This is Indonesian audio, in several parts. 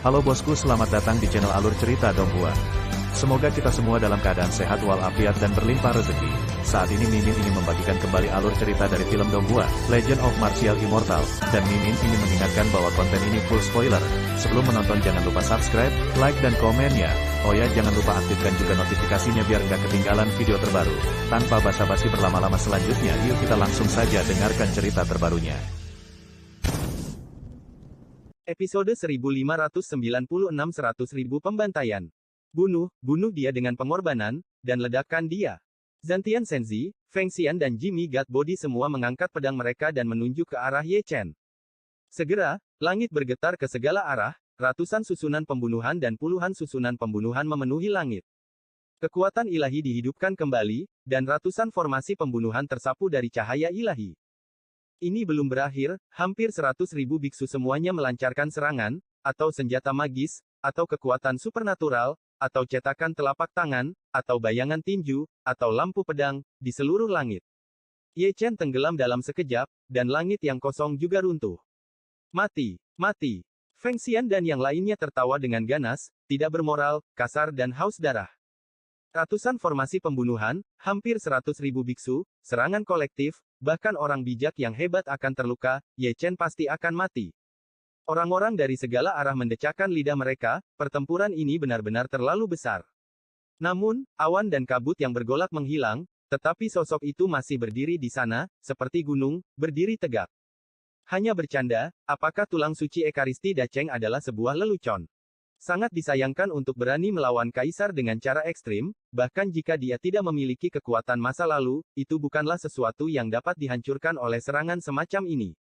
Halo bosku, selamat datang di channel Alur Cerita Donghua. Semoga kita semua dalam keadaan sehat walafiat dan berlimpah rezeki. Saat ini Mimin ingin membagikan kembali alur cerita dari film Donghua, Legend of Martial Immortal, dan Mimin ingin mengingatkan bahwa konten ini full spoiler. Sebelum menonton jangan lupa subscribe, like dan komen ya. Oh ya, jangan lupa aktifkan juga notifikasinya biar nggak ketinggalan video terbaru. Tanpa basa-basi berlama-lama selanjutnya, yuk kita langsung saja dengarkan cerita terbarunya. Episode 1596 100.000 pembantaian. Bunuh dia dengan pengorbanan, dan ledakkan dia. Zantian Senzi, Feng Xian dan Jimmy Godbody semua mengangkat pedang mereka dan menunjuk ke arah Ye Chen. Segera, langit bergetar ke segala arah, ratusan susunan pembunuhan dan puluhan susunan pembunuhan memenuhi langit. Kekuatan ilahi dihidupkan kembali, dan ratusan formasi pembunuhan tersapu dari cahaya ilahi. Ini belum berakhir, hampir 100.000 biksu semuanya melancarkan serangan, atau senjata magis, atau kekuatan supernatural, atau cetakan telapak tangan, atau bayangan tinju, atau lampu pedang, di seluruh langit. Ye Chen tenggelam dalam sekejap, dan langit yang kosong juga runtuh. Mati, mati. Feng Xian dan yang lainnya tertawa dengan ganas, tidak bermoral, kasar dan haus darah. Ratusan formasi pembunuhan, hampir 100.000 biksu, serangan kolektif, bahkan orang bijak yang hebat akan terluka, Ye Chen pasti akan mati. Orang-orang dari segala arah mendecakkan lidah mereka, pertempuran ini benar-benar terlalu besar. Namun, awan dan kabut yang bergolak menghilang, tetapi sosok itu masih berdiri di sana, seperti gunung, berdiri tegak. Hanya bercanda, apakah tulang suci Ekaristi Dacheng adalah sebuah lelucon? Sangat disayangkan untuk berani melawan kaisar dengan cara ekstrim, bahkan jika dia tidak memiliki kekuatan masa lalu, itu bukanlah sesuatu yang dapat dihancurkan oleh serangan semacam ini.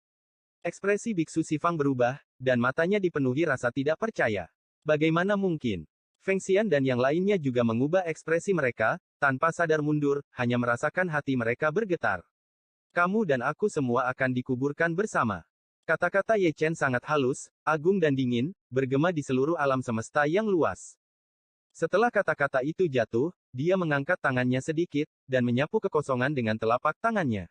Ekspresi biksu Sifang berubah, dan matanya dipenuhi rasa tidak percaya. Bagaimana mungkin? Feng Xian dan yang lainnya juga mengubah ekspresi mereka, tanpa sadar mundur, hanya merasakan hati mereka bergetar. Kamu dan aku semua akan dikuburkan bersama. Kata-kata Ye Chen sangat halus, agung dan dingin, bergema di seluruh alam semesta yang luas. Setelah kata-kata itu jatuh, dia mengangkat tangannya sedikit, dan menyapu kekosongan dengan telapak tangannya.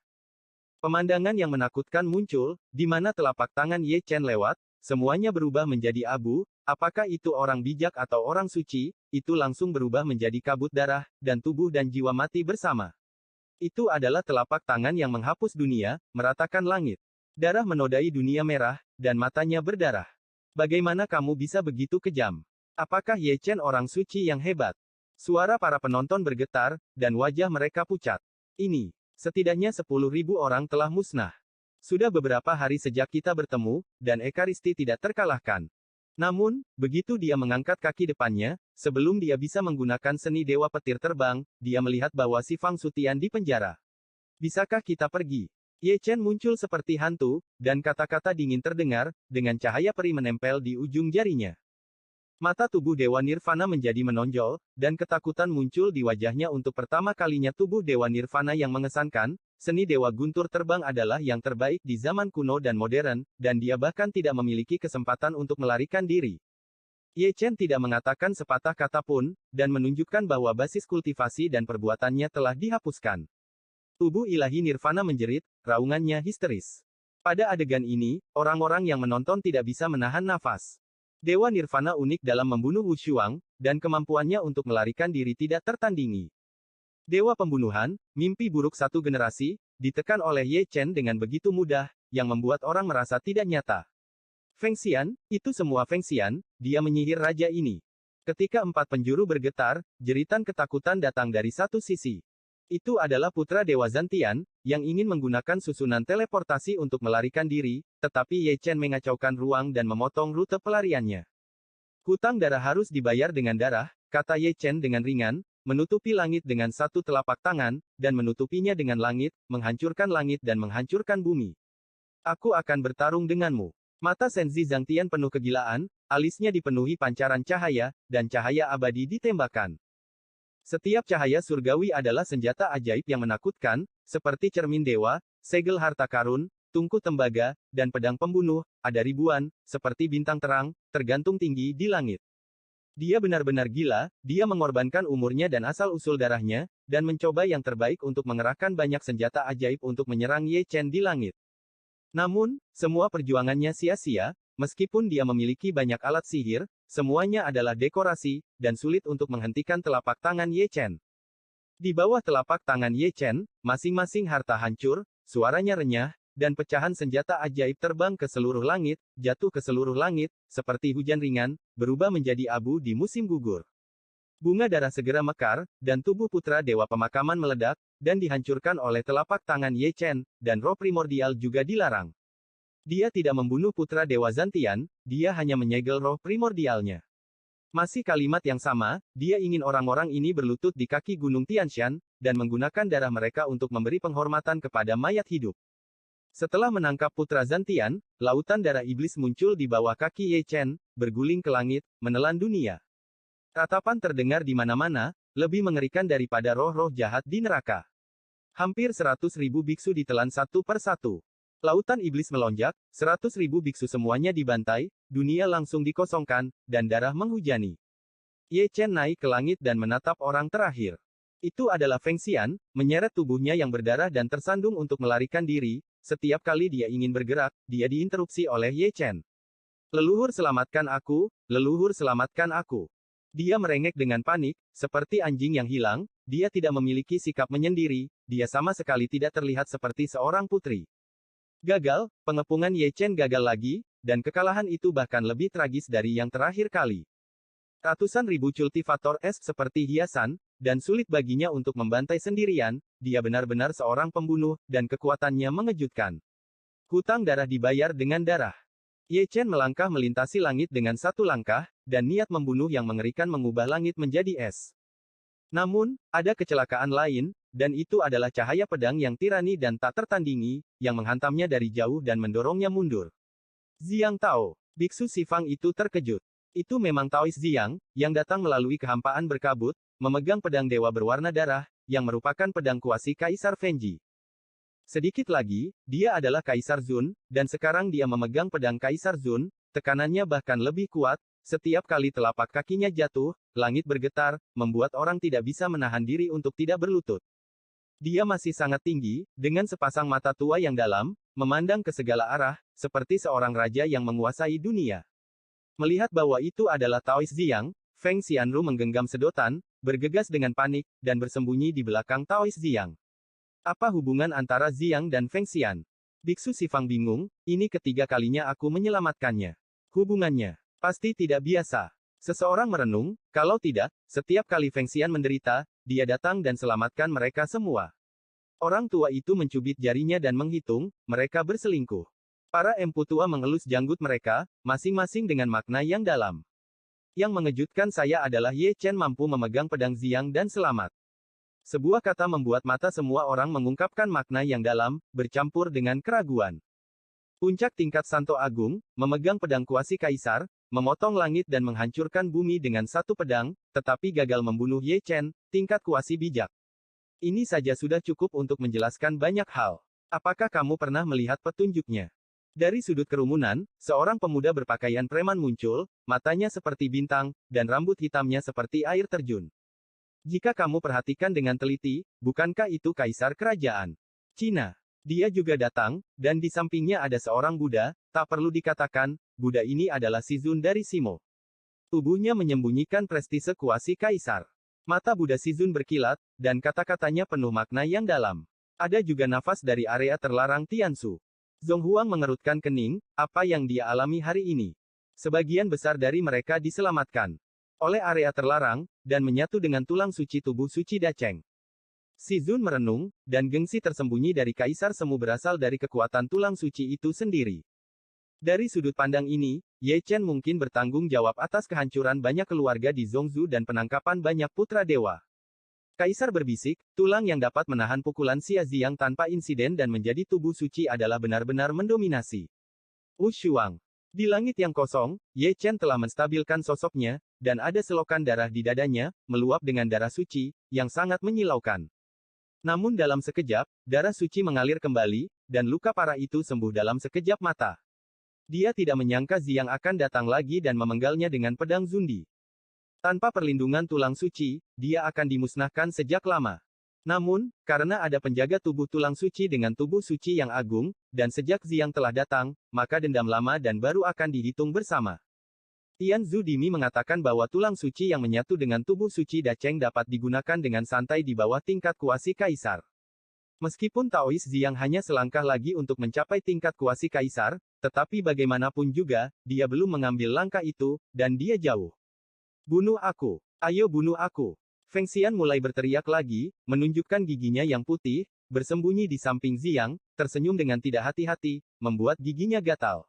Pemandangan yang menakutkan muncul, di mana telapak tangan Ye Chen lewat, semuanya berubah menjadi abu, apakah itu orang bijak atau orang suci, itu langsung berubah menjadi kabut darah, dan tubuh dan jiwa mati bersama. Itu adalah telapak tangan yang menghapus dunia, meratakan langit. Darah menodai dunia merah, dan matanya berdarah. Bagaimana kamu bisa begitu kejam? Apakah Ye Chen orang suci yang hebat? Suara para penonton bergetar, dan wajah mereka pucat. Ini, setidaknya 10.000 orang telah musnah. Sudah beberapa hari sejak kita bertemu, dan Ekaristi tidak terkalahkan. Namun, begitu dia mengangkat kaki depannya, sebelum dia bisa menggunakan seni dewa petir terbang, dia melihat bahwa si Fang Sutian di penjara. Bisakah kita pergi? Ye Chen muncul seperti hantu, dan kata-kata dingin terdengar, dengan cahaya peri menempel di ujung jarinya. Mata tubuh Dewa Nirvana menjadi menonjol, dan ketakutan muncul di wajahnya untuk pertama kalinya tubuh Dewa Nirvana yang mengesankan, seni Dewa Guntur Terbang adalah yang terbaik di zaman kuno dan modern, dan dia bahkan tidak memiliki kesempatan untuk melarikan diri. Ye Chen tidak mengatakan sepatah kata pun, dan menunjukkan bahwa basis kultivasi dan perbuatannya telah dihapuskan. Tubuh ilahi Nirvana menjerit, raungannya histeris. Pada adegan ini, orang-orang yang menonton tidak bisa menahan nafas. Dewa Nirvana unik dalam membunuh Wu Shuang, dan kemampuannya untuk melarikan diri tidak tertandingi. Dewa pembunuhan, mimpi buruk satu generasi, ditekan oleh Ye Chen dengan begitu mudah, yang membuat orang merasa tidak nyata. Feng Xian, itu semua Feng Xian, dia menyihir raja ini. Ketika 4 penjuru bergetar, jeritan ketakutan datang dari satu sisi. Itu adalah putra Dewa Zantian, yang ingin menggunakan susunan teleportasi untuk melarikan diri, tetapi Ye Chen mengacaukan ruang dan memotong rute pelariannya. Hutang darah harus dibayar dengan darah, kata Ye Chen dengan ringan, menutupi langit dengan satu telapak tangan, dan menutupinya dengan langit, menghancurkan langit dan menghancurkan bumi. Aku akan bertarung denganmu. Mata Senzi Zhangtian penuh kegilaan, alisnya dipenuhi pancaran cahaya, dan cahaya abadi ditembakkan. Setiap cahaya surgawi adalah senjata ajaib yang menakutkan, seperti cermin dewa, segel harta karun, tungku tembaga, dan pedang pembunuh, ada ribuan, seperti bintang terang, tergantung tinggi di langit. Dia benar-benar gila, dia mengorbankan umurnya dan asal-usul darahnya, dan mencoba yang terbaik untuk mengerahkan banyak senjata ajaib untuk menyerang Ye Chen di langit. Namun, semua perjuangannya sia-sia, meskipun dia memiliki banyak alat sihir, semuanya adalah dekorasi, dan sulit untuk menghentikan telapak tangan Ye Chen. Di bawah telapak tangan Ye Chen, masing-masing harta hancur, suaranya renyah, dan pecahan senjata ajaib terbang ke seluruh langit, jatuh ke seluruh langit, seperti hujan ringan, berubah menjadi abu di musim gugur. Bunga darah segera mekar, dan tubuh putra dewa pemakaman meledak, dan dihancurkan oleh telapak tangan Ye Chen, dan roh primordial juga dilarang. Dia tidak membunuh putra dewa Zantian, dia hanya menyegel roh primordialnya. Masih kalimat yang sama, dia ingin orang-orang ini berlutut di kaki Gunung Tianshan, dan menggunakan darah mereka untuk memberi penghormatan kepada mayat hidup. Setelah menangkap putra Zantian, lautan darah iblis muncul di bawah kaki Ye Chen, berguling ke langit, menelan dunia. Ratapan terdengar di mana-mana, lebih mengerikan daripada roh-roh jahat di neraka. Hampir 100.000 biksu ditelan satu per satu. Lautan iblis melonjak, 100.000 biksu semuanya dibantai, dunia langsung dikosongkan, dan darah menghujani. Ye Chen naik ke langit dan menatap orang terakhir. Itu adalah Feng Xian, menyeret tubuhnya yang berdarah dan tersandung untuk melarikan diri. Setiap kali dia ingin bergerak, dia diinterupsi oleh Ye Chen. Leluhur selamatkan aku, leluhur selamatkan aku. Dia merengek dengan panik, seperti anjing yang hilang, dia tidak memiliki sikap menyendiri, dia sama sekali tidak terlihat seperti seorang putri. Gagal, pengepungan Ye Chen gagal lagi, dan kekalahan itu bahkan lebih tragis dari yang terakhir kali. Ratusan ribu cultivator es seperti hiasan, dan sulit baginya untuk membantai sendirian, dia benar-benar seorang pembunuh, dan kekuatannya mengejutkan. Hutang darah dibayar dengan darah. Ye Chen melangkah melintasi langit dengan satu langkah, dan niat membunuh yang mengerikan mengubah langit menjadi es. Namun, ada kecelakaan lain, dan itu adalah cahaya pedang yang tirani dan tak tertandingi, yang menghantamnya dari jauh dan mendorongnya mundur. Xiang Tao, biksu Sifang itu terkejut. Itu memang Taois Xiang, yang datang melalui kehampaan berkabut, memegang pedang dewa berwarna darah, yang merupakan pedang kuasi Kaisar Fengji. Sedikit lagi, dia adalah Kaisar Zun, dan sekarang dia memegang pedang Kaisar Zun, tekanannya bahkan lebih kuat, setiap kali telapak kakinya jatuh, langit bergetar, membuat orang tidak bisa menahan diri untuk tidak berlutut. Dia masih sangat tinggi, dengan sepasang mata tua yang dalam, memandang ke segala arah, seperti seorang raja yang menguasai dunia. Melihat bahwa itu adalah Taois Xiang, Feng Xianru menggenggam sedotan, bergegas dengan panik, dan bersembunyi di belakang Taois Xiang. Apa hubungan antara Xiang dan Feng Xian? Biksu Sifang bingung, ini ketiga kalinya aku menyelamatkannya. Hubungannya pasti tidak biasa. Seseorang merenung, kalau tidak, setiap kali Feng Xian menderita, dia datang dan selamatkan mereka semua. Orang tua itu mencubit jarinya dan menghitung, mereka berselingkuh. Para empu tua mengelus janggut mereka, masing-masing dengan makna yang dalam. Yang mengejutkan saya adalah Ye Chen mampu memegang pedang Xiang dan selamat. Sebuah kata membuat mata semua orang mengungkapkan makna yang dalam, bercampur dengan keraguan. Puncak tingkat Santo Agung, memegang pedang kuasi Kaisar, memotong langit dan menghancurkan bumi dengan satu pedang, tetapi gagal membunuh Ye Chen, tingkat kuasi bijak. Ini saja sudah cukup untuk menjelaskan banyak hal. Apakah kamu pernah melihat petunjuknya? Dari sudut kerumunan, seorang pemuda berpakaian preman muncul, matanya seperti bintang, dan rambut hitamnya seperti air terjun. Jika kamu perhatikan dengan teliti, bukankah itu Kaisar Kerajaan Cina? Dia juga datang, dan di sampingnya ada seorang Buddha, tak perlu dikatakan, Buddha ini adalah Shizun dari Simo. Tubuhnya menyembunyikan prestise kuasi Kaisar. Mata Buddha Shizun berkilat, dan kata-katanya penuh makna yang dalam. Ada juga nafas dari area terlarang Tiansu. Zhong Huang mengerutkan kening, apa yang dia alami hari ini. Sebagian besar dari mereka diselamatkan oleh area terlarang, dan menyatu dengan tulang suci tubuh suci Dacheng. Shizun merenung, dan gengsi tersembunyi dari Kaisar Semu berasal dari kekuatan tulang suci itu sendiri. Dari sudut pandang ini, Ye Chen mungkin bertanggung jawab atas kehancuran banyak keluarga di Zhongzhou dan penangkapan banyak putra dewa. Kaisar berbisik, tulang yang dapat menahan pukulan Xia Xiang tanpa insiden dan menjadi tubuh suci adalah benar-benar mendominasi. Wu Shuang. Di langit yang kosong, Ye Chen telah menstabilkan sosoknya, dan ada selokan darah di dadanya, meluap dengan darah suci, yang sangat menyilaukan. Namun dalam sekejap, darah suci mengalir kembali, dan luka parah itu sembuh dalam sekejap mata. Dia tidak menyangka Xiang akan datang lagi dan memenggalnya dengan pedang Zundi. Tanpa perlindungan tulang suci, dia akan dimusnahkan sejak lama. Namun, karena ada penjaga tubuh tulang suci dengan tubuh suci yang agung, dan sejak Ziyang telah datang, maka dendam lama dan baru akan dihitung bersama. Tian Zhu Dimi mengatakan bahwa tulang suci yang menyatu dengan tubuh suci Dacheng dapat digunakan dengan santai di bawah tingkat kuasi kaisar. Meskipun Taois Ziyang hanya selangkah lagi untuk mencapai tingkat kuasi kaisar, tetapi bagaimanapun juga, dia belum mengambil langkah itu, dan dia jauh. Bunuh aku! Ayo bunuh aku! Feng Xian mulai berteriak lagi, menunjukkan giginya yang putih, bersembunyi di samping Ziyang, tersenyum dengan tidak hati-hati, membuat giginya gatal.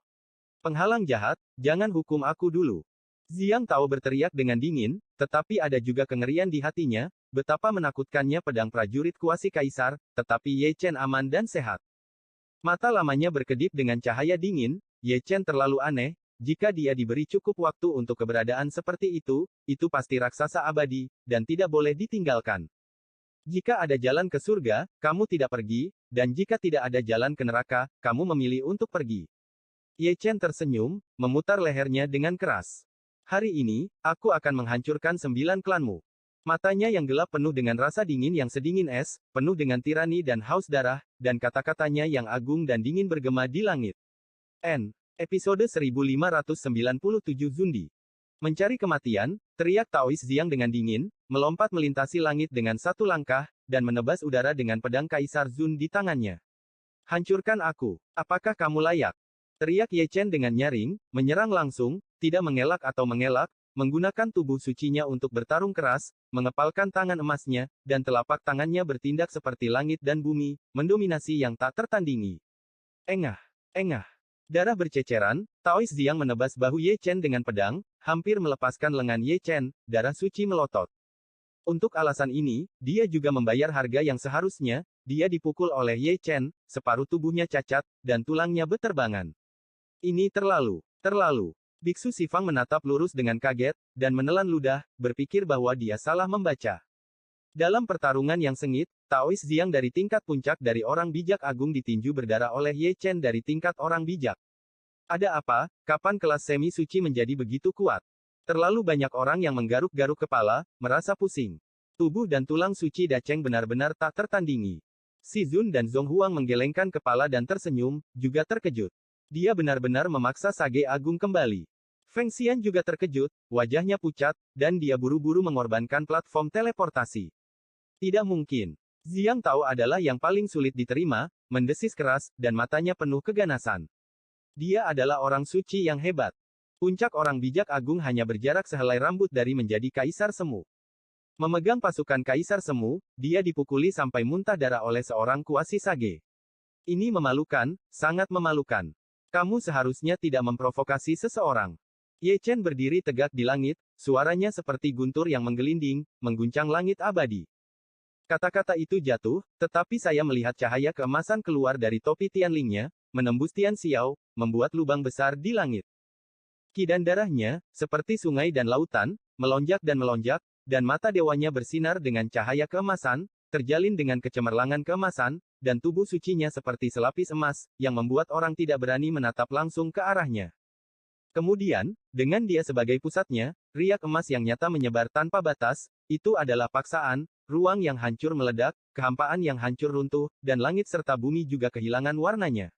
Penghalang jahat, jangan hukum aku dulu. Ziyang tahu berteriak dengan dingin, tetapi ada juga kengerian di hatinya, betapa menakutkannya pedang prajurit kuasi kaisar, tetapi Ye Chen aman dan sehat. Mata lamanya berkedip dengan cahaya dingin, Ye Chen terlalu aneh, jika dia diberi cukup waktu untuk keberadaan seperti itu pasti raksasa abadi, dan tidak boleh ditinggalkan. Jika ada jalan ke surga, kamu tidak pergi, dan jika tidak ada jalan ke neraka, kamu memilih untuk pergi. Ye Chen tersenyum, memutar lehernya dengan keras. Hari ini, aku akan menghancurkan 9 klanmu. Matanya yang gelap penuh dengan rasa dingin yang sedingin es, penuh dengan tirani dan haus darah, dan kata-katanya yang agung dan dingin bergema di langit. Episode 1597 Zundi. Mencari kematian, teriak Taois Ziyang dengan dingin, melompat melintasi langit dengan satu langkah, dan menebas udara dengan pedang Kaisar Zun di tangannya. Hancurkan aku, apakah kamu layak? Teriak Ye Chen dengan nyaring, menyerang langsung, tidak mengelak atau mengelak, menggunakan tubuh sucinya untuk bertarung keras, mengepalkan tangan emasnya, dan telapak tangannya bertindak seperti langit dan bumi, mendominasi yang tak tertandingi. Engah, engah. Darah berceceran, Taois Ziyang menebas bahu Ye Chen dengan pedang, hampir melepaskan lengan Ye Chen, darah suci melotot. Untuk alasan ini, dia juga membayar harga yang seharusnya, dia dipukul oleh Ye Chen, separuh tubuhnya cacat, dan tulangnya beterbangan. Ini terlalu. Biksu Sifang menatap lurus dengan kaget, dan menelan ludah, berpikir bahwa dia salah membaca. Dalam pertarungan yang sengit, Taois Ziyang dari tingkat puncak dari orang bijak agung ditinju berdarah oleh Ye Chen dari tingkat orang bijak. Ada apa, kapan kelas semi suci menjadi begitu kuat? Terlalu banyak orang yang menggaruk-garuk kepala, merasa pusing. Tubuh dan tulang suci Dacheng benar-benar tak tertandingi. Si Zun dan Zhong Huang menggelengkan kepala dan tersenyum, juga terkejut. Dia benar-benar memaksa Sage Agung kembali. Feng Xian juga terkejut, wajahnya pucat, dan dia buru-buru mengorbankan platform teleportasi. Tidak mungkin. Ziyang tahu adalah yang paling sulit diterima, mendesis keras, dan matanya penuh keganasan. Dia adalah orang suci yang hebat. Puncak orang bijak agung hanya berjarak sehelai rambut dari menjadi kaisar semu. Memegang pasukan kaisar semu, dia dipukuli sampai muntah darah oleh seorang kuasi Sage. Ini memalukan, sangat memalukan. Kamu seharusnya tidak memprovokasi seseorang. Ye Chen berdiri tegak di langit, suaranya seperti guntur yang menggelinding, mengguncang langit abadi. Kata-kata itu jatuh, tetapi saya melihat cahaya keemasan keluar dari topi Tianlingnya, menembus Tian Xiao, membuat lubang besar di langit. Ki dan darahnya, seperti sungai dan lautan, melonjak, dan mata dewanya bersinar dengan cahaya keemasan, terjalin dengan kecemerlangan keemasan, dan tubuh sucinya seperti selapis emas, yang membuat orang tidak berani menatap langsung ke arahnya. Kemudian, dengan dia sebagai pusatnya, riak emas yang nyata menyebar tanpa batas, itu adalah paksaan, ruang yang hancur meledak, kehampaan yang hancur runtuh, dan langit serta bumi juga kehilangan warnanya.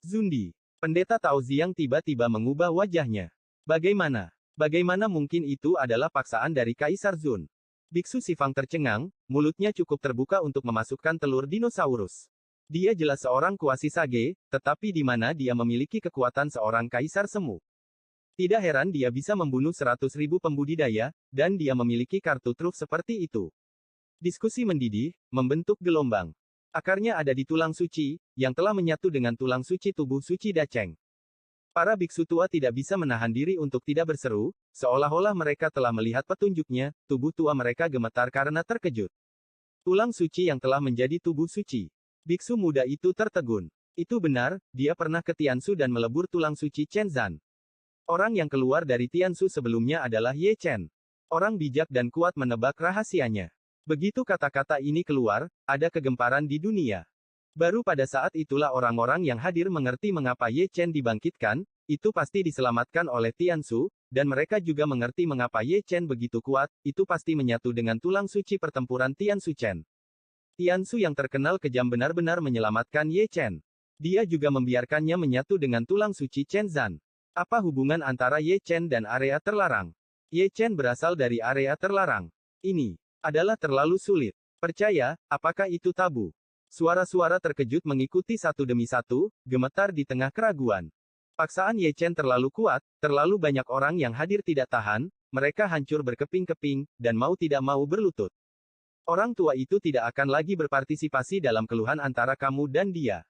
Zundi. Pendeta Tao Ziyang tiba-tiba mengubah wajahnya. Bagaimana mungkin itu adalah paksaan dari Kaisar Zun? Biksu Sifang tercengang, mulutnya cukup terbuka untuk memasukkan telur dinosaurus. Dia jelas seorang kuasi Sage, tetapi di mana dia memiliki kekuatan seorang kaisar semu. Tidak heran dia bisa membunuh 100.000 pembudidaya, dan dia memiliki kartu truf seperti itu. Diskusi mendidih, membentuk gelombang. Akarnya ada di tulang suci, yang telah menyatu dengan tulang suci tubuh suci Dacheng. Para biksu tua tidak bisa menahan diri untuk tidak berseru, seolah-olah mereka telah melihat petunjuknya, tubuh tua mereka gemetar karena terkejut. Tulang suci yang telah menjadi tubuh suci. Biksu muda itu tertegun. Itu benar, dia pernah ke Tianshu dan melebur tulang suci Chen Zan. Orang yang keluar dari Tianshu sebelumnya adalah Ye Chen. Orang bijak dan kuat menebak rahasianya. Begitu kata-kata ini keluar, ada kegemparan di dunia. Baru pada saat itulah orang-orang yang hadir mengerti mengapa Ye Chen dibangkitkan, itu pasti diselamatkan oleh Tiansu, dan mereka juga mengerti mengapa Ye Chen begitu kuat, itu pasti menyatu dengan tulang suci pertempuran Tiansu Chen. Tiansu yang terkenal kejam benar-benar menyelamatkan Ye Chen. Dia juga membiarkannya menyatu dengan tulang suci Chen Zan. Apa hubungan antara Ye Chen dan area terlarang? Ye Chen berasal dari area terlarang. Ini adalah terlalu sulit. Percaya, apakah itu tabu? Suara-suara terkejut mengikuti satu demi satu, gemetar di tengah keraguan. Paksaan Ye Chen terlalu kuat, terlalu banyak orang yang hadir tidak tahan, mereka hancur berkeping-keping, dan mau tidak mau berlutut. Orang tua itu tidak akan lagi berpartisipasi dalam keluhan antara kamu dan dia.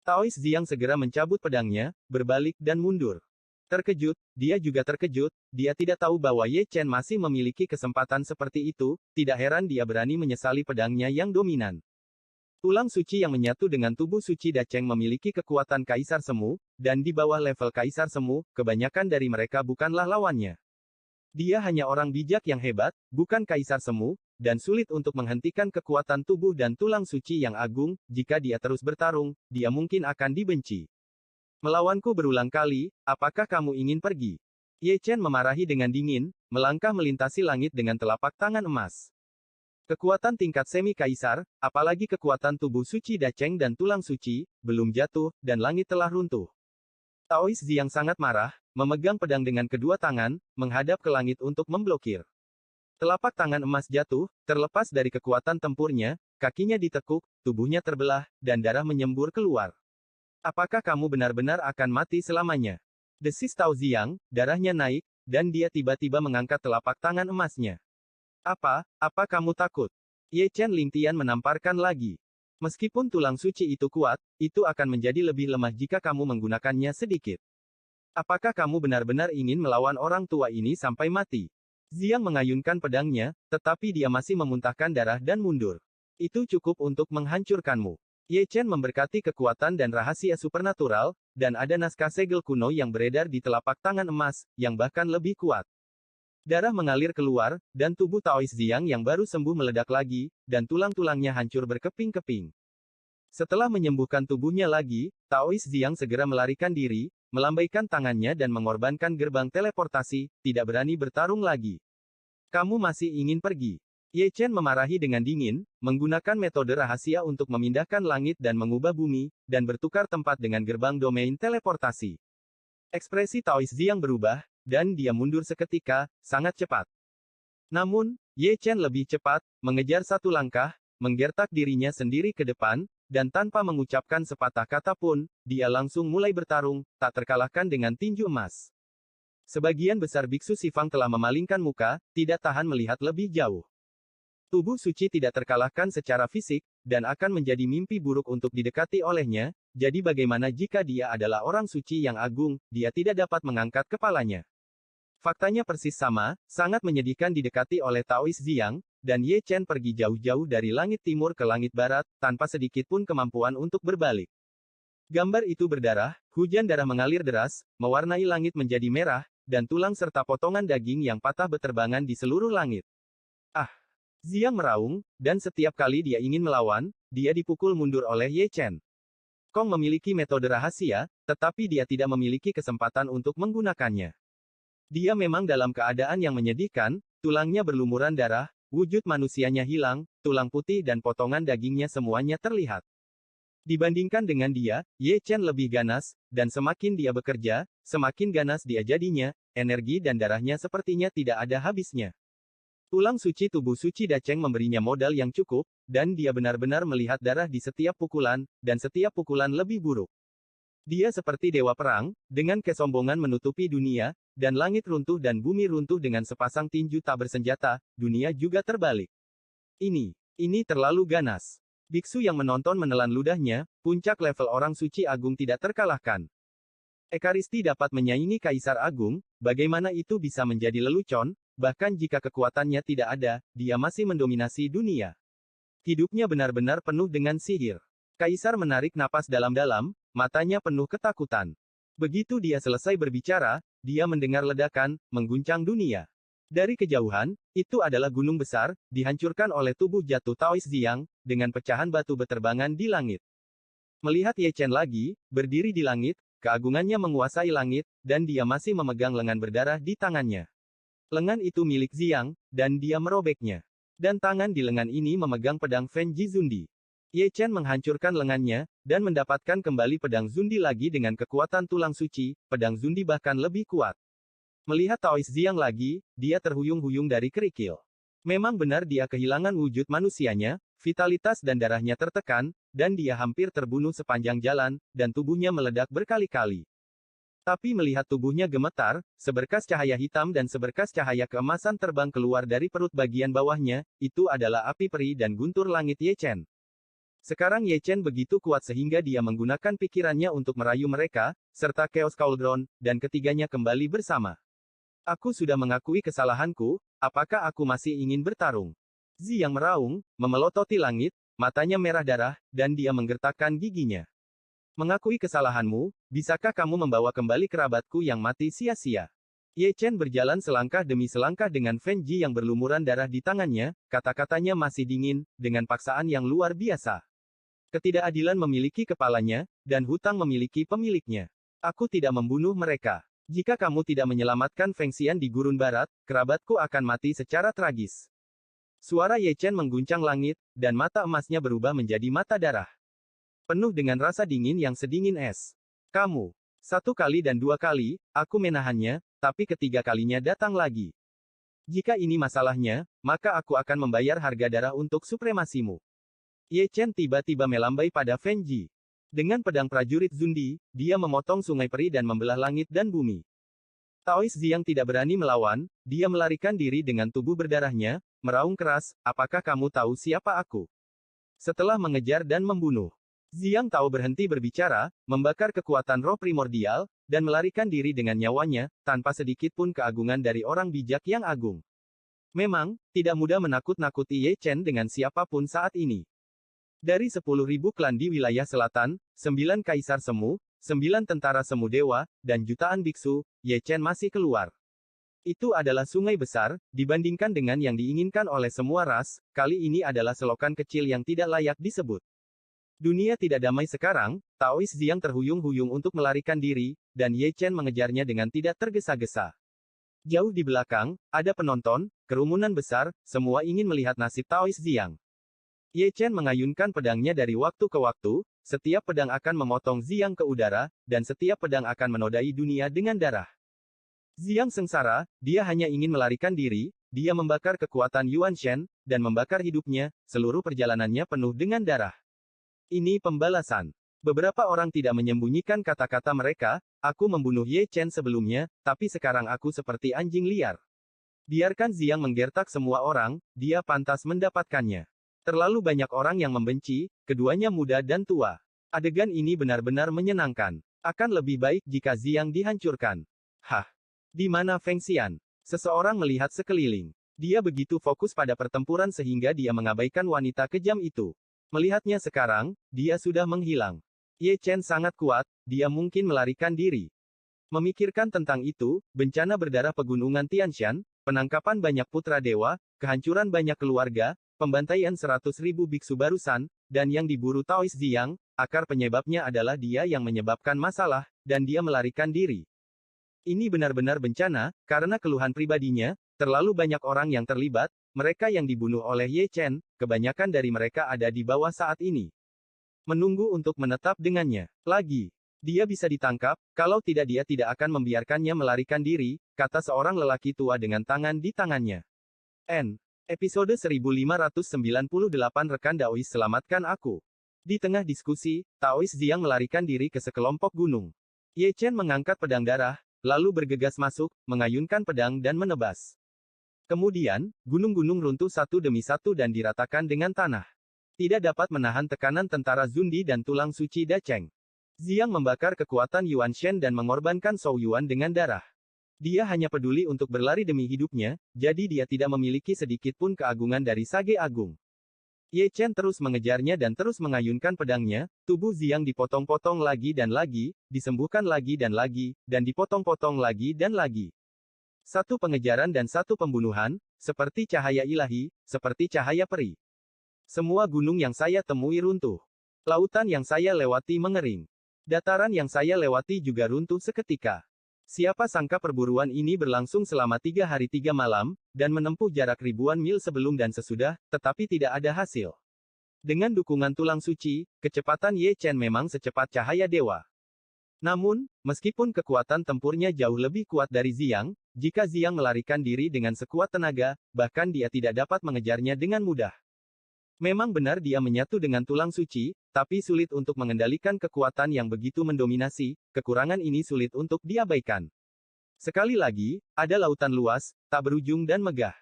Taois Ziyang segera mencabut pedangnya, berbalik dan mundur. Terkejut, dia juga terkejut, dia tidak tahu bahwa Ye Chen masih memiliki kesempatan seperti itu, tidak heran dia berani menyesali pedangnya yang dominan. Tulang suci yang menyatu dengan tubuh suci Dacheng memiliki kekuatan Kaisar Semu, dan di bawah level Kaisar Semu, kebanyakan dari mereka bukanlah lawannya. Dia hanya orang bijak yang hebat, bukan Kaisar Semu, dan sulit untuk menghentikan kekuatan tubuh dan tulang suci yang agung. Jika dia terus bertarung, dia mungkin akan dibenci. Melawanku berulang kali, apakah kamu ingin pergi? Ye Chen memarahi dengan dingin, melangkah melintasi langit dengan telapak tangan emas. Kekuatan tingkat semi-kaisar, apalagi kekuatan tubuh suci Dacheng dan tulang suci, belum jatuh, dan langit telah runtuh. Taois Ziyang sangat marah, memegang pedang dengan kedua tangan, menghadap ke langit untuk memblokir. Telapak tangan emas jatuh, terlepas dari kekuatan tempurnya, kakinya ditekuk, tubuhnya terbelah, dan darah menyembur keluar. Apakah kamu benar-benar akan mati selamanya? Desis Tao Ziyang, darahnya naik, dan dia tiba-tiba mengangkat telapak tangan emasnya. Apa kamu takut? Ye Chen Lingtian menamparkan lagi. Meskipun tulang suci itu kuat, itu akan menjadi lebih lemah jika kamu menggunakannya sedikit. Apakah kamu benar-benar ingin melawan orang tua ini sampai mati? Ziyang mengayunkan pedangnya, tetapi dia masih memuntahkan darah dan mundur. Itu cukup untuk menghancurkanmu. Ye Chen memberkati kekuatan dan rahasia supernatural, dan ada naskah segel kuno yang beredar di telapak tangan emas, yang bahkan lebih kuat. Darah mengalir keluar, dan tubuh Taois Ziyang yang baru sembuh meledak lagi, dan tulang-tulangnya hancur berkeping-keping. Setelah menyembuhkan tubuhnya lagi, Taois Ziyang segera melarikan diri, melambaikan tangannya dan mengorbankan gerbang teleportasi, tidak berani bertarung lagi. Kamu masih ingin pergi? Ye Chen memarahi dengan dingin, menggunakan metode rahasia untuk memindahkan langit dan mengubah bumi, dan bertukar tempat dengan gerbang domain teleportasi. Ekspresi Taois Ziyang berubah, dan dia mundur seketika, sangat cepat. Namun, Ye Chen lebih cepat, mengejar satu langkah, menggertak dirinya sendiri ke depan, dan tanpa mengucapkan sepatah kata pun, dia langsung mulai bertarung, tak terkalahkan dengan tinju emas. Sebagian besar biksu Sifang telah memalingkan muka, tidak tahan melihat lebih jauh. Tubuh suci tidak terkalahkan secara fisik, dan akan menjadi mimpi buruk untuk didekati olehnya, jadi bagaimana jika dia adalah orang suci yang agung, dia tidak dapat mengangkat kepalanya. Faktanya persis sama, sangat menyedihkan didekati oleh Taois Ziyang, dan Ye Chen pergi jauh-jauh dari langit timur ke langit barat, tanpa sedikit pun kemampuan untuk berbalik. Gambar itu berdarah, hujan darah mengalir deras, mewarnai langit menjadi merah, dan tulang serta potongan daging yang patah beterbangan di seluruh langit. Ah! Ziyang meraung, dan setiap kali dia ingin melawan, dia dipukul mundur oleh Ye Chen. Kong memiliki metode rahasia, tetapi dia tidak memiliki kesempatan untuk menggunakannya. Dia memang dalam keadaan yang menyedihkan, tulangnya berlumuran darah, wujud manusianya hilang, tulang putih dan potongan dagingnya semuanya terlihat. Dibandingkan dengan dia, Ye Chen lebih ganas, dan semakin dia bekerja, semakin ganas dia jadinya, energi dan darahnya sepertinya tidak ada habisnya. Tulang suci tubuh suci Dacheng memberinya modal yang cukup, dan dia benar-benar melihat darah di setiap pukulan, dan setiap pukulan lebih buruk. Dia seperti dewa perang, dengan kesombongan menutupi dunia, dan langit runtuh dan bumi runtuh dengan sepasang tinju tak bersenjata, dunia juga terbalik. Ini terlalu ganas. Biksu yang menonton menelan ludahnya, puncak level orang suci agung tidak terkalahkan. Ekaristi dapat menyaingi Kaisar Agung, bagaimana itu bisa menjadi lelucon, bahkan jika kekuatannya tidak ada, dia masih mendominasi dunia. Hidupnya benar-benar penuh dengan sihir. Kaisar menarik napas dalam-dalam, matanya penuh ketakutan. Begitu dia selesai berbicara, dia mendengar ledakan, mengguncang dunia. Dari kejauhan, itu adalah gunung besar, dihancurkan oleh tubuh jatuh Taois Ziyang, dengan pecahan batu beterbangan di langit. Melihat Ye Chen lagi, berdiri di langit, keagungannya menguasai langit, dan dia masih memegang lengan berdarah di tangannya. Lengan itu milik Xiang, dan dia merobeknya. Dan tangan di lengan ini memegang pedang Fenji Zundi. Ye Chen menghancurkan lengannya, dan mendapatkan kembali pedang Zundi lagi dengan kekuatan tulang suci, pedang Zundi bahkan lebih kuat. Melihat Taois Xiang lagi, dia terhuyung-huyung dari kerikil. Memang benar dia kehilangan wujud manusianya, vitalitas dan darahnya tertekan, dan dia hampir terbunuh sepanjang jalan, dan tubuhnya meledak berkali-kali. Tapi melihat tubuhnya gemetar, seberkas cahaya hitam dan seberkas cahaya keemasan terbang keluar dari perut bagian bawahnya, itu adalah api peri dan guntur langit Ye Chen. Sekarang Ye Chen begitu kuat sehingga dia menggunakan pikirannya untuk merayu mereka, serta Chaos Cauldron, dan ketiganya kembali bersama. Aku sudah mengakui kesalahanku, apakah aku masih ingin bertarung? Zi yang meraung, memelototi langit, matanya merah darah, dan dia menggertakkan giginya. Mengakui kesalahanmu, bisakah kamu membawa kembali kerabatku yang mati sia-sia? Ye Chen berjalan selangkah demi selangkah dengan Fenji yang berlumuran darah di tangannya, kata-katanya masih dingin, dengan paksaan yang luar biasa. Ketidakadilan memiliki kepalanya, dan hutang memiliki pemiliknya. Aku tidak membunuh mereka. Jika kamu tidak menyelamatkan Feng Xian di Gurun Barat, kerabatku akan mati secara tragis. Suara Ye Chen mengguncang langit, dan mata emasnya berubah menjadi mata darah. Penuh dengan rasa dingin yang sedingin es. Kamu. Satu kali dan dua kali, aku menahannya, tapi ketiga kalinya datang lagi. Jika ini masalahnya, maka aku akan membayar harga darah untuk supremasimu. Ye Chen tiba-tiba melambai pada Fenji. Dengan pedang prajurit Zundi, dia memotong sungai peri dan membelah langit dan bumi. Taois Xiang tidak berani melawan, dia melarikan diri dengan tubuh berdarahnya, meraung keras, apakah kamu tahu siapa aku? Setelah mengejar dan membunuh, Xiang Tao berhenti berbicara, membakar kekuatan roh primordial, dan melarikan diri dengan nyawanya, tanpa sedikit pun keagungan dari orang bijak yang agung. Memang, tidak mudah menakut-nakuti Ye Chen dengan siapapun saat ini. Dari 10.000 klan di wilayah selatan, 9 kaisar semu, 9 tentara semu dewa, dan jutaan biksu, Ye Chen masih keluar. Itu adalah sungai besar, dibandingkan dengan yang diinginkan oleh semua ras, kali ini adalah selokan kecil yang tidak layak disebut. Dunia tidak damai sekarang, Taois Xiang terhuyung-huyung untuk melarikan diri, dan Ye Chen mengejarnya dengan tidak tergesa-gesa. Jauh di belakang, ada penonton, kerumunan besar, semua ingin melihat nasib Taois Xiang. Ye Chen mengayunkan pedangnya dari waktu ke waktu, setiap pedang akan memotong Xiang ke udara, dan setiap pedang akan menodai dunia dengan darah. Xiang sengsara, dia hanya ingin melarikan diri, dia membakar kekuatan Yuan Shen, dan membakar hidupnya, seluruh perjalanannya penuh dengan darah. Ini pembalasan. Beberapa orang tidak menyembunyikan kata-kata mereka, aku membunuh Ye Chen sebelumnya, tapi sekarang aku seperti anjing liar. Biarkan Xiang menggertak semua orang, dia pantas mendapatkannya. Terlalu banyak orang yang membenci, keduanya muda dan tua. Adegan ini benar-benar menyenangkan. Akan lebih baik jika Xiang dihancurkan. Hah? Di mana Feng Xian? Seseorang melihat sekeliling. Dia begitu fokus pada pertempuran sehingga dia mengabaikan wanita kejam itu. Melihatnya sekarang, dia sudah menghilang. Ye Chen sangat kuat, dia mungkin melarikan diri. Memikirkan tentang itu, bencana berdarah pegunungan Tianshan, penangkapan banyak putra dewa, kehancuran banyak keluarga, pembantaian 100.000 biksu barusan, dan yang diburu Taois Xiang, akar penyebabnya adalah dia yang menyebabkan masalah, dan dia melarikan diri. Ini benar-benar bencana, karena keluhan pribadinya, terlalu banyak orang yang terlibat, mereka yang dibunuh oleh Ye Chen, kebanyakan dari mereka ada di bawah saat ini. Menunggu untuk menetap dengannya. Lagi. Dia bisa ditangkap, kalau tidak dia tidak akan membiarkannya melarikan diri, kata seorang lelaki tua dengan tangan di tangannya. Episode 1598 Rekan Daois selamatkan aku. Di tengah diskusi, Taois Xiang melarikan diri ke sekelompok gunung. Ye Chen mengangkat pedang darah, lalu bergegas masuk, mengayunkan pedang dan menebas. Kemudian, gunung-gunung runtuh satu demi satu dan diratakan dengan tanah. Tidak dapat menahan tekanan tentara Zundi dan tulang suci Da Cheng. Xiang membakar kekuatan Yuan Shen dan mengorbankan Shou Yuan dengan darah. Dia hanya peduli untuk berlari demi hidupnya, jadi dia tidak memiliki sedikit pun keagungan dari Sage Agung. Ye Chen terus mengejarnya dan terus mengayunkan pedangnya, tubuh Xiang dipotong-potong lagi dan lagi, disembuhkan lagi, dan dipotong-potong lagi dan lagi. Satu pengejaran dan satu pembunuhan, seperti cahaya ilahi, seperti cahaya peri. Semua gunung yang saya temui runtuh. Lautan yang saya lewati mengering. Dataran yang saya lewati juga runtuh seketika. Siapa sangka perburuan ini berlangsung selama 3 hari 3 malam, dan menempuh jarak ribuan mil sebelum dan sesudah, tetapi tidak ada hasil. Dengan dukungan tulang suci, kecepatan Ye Chen memang secepat cahaya dewa. Namun, meskipun kekuatan tempurnya jauh lebih kuat dari Ziyang, jika Ziyang melarikan diri dengan sekuat tenaga, bahkan dia tidak dapat mengejarnya dengan mudah. Memang benar dia menyatu dengan tulang suci, tapi sulit untuk mengendalikan kekuatan yang begitu mendominasi, kekurangan ini sulit untuk diabaikan. Sekali lagi, ada lautan luas, tak berujung dan megah.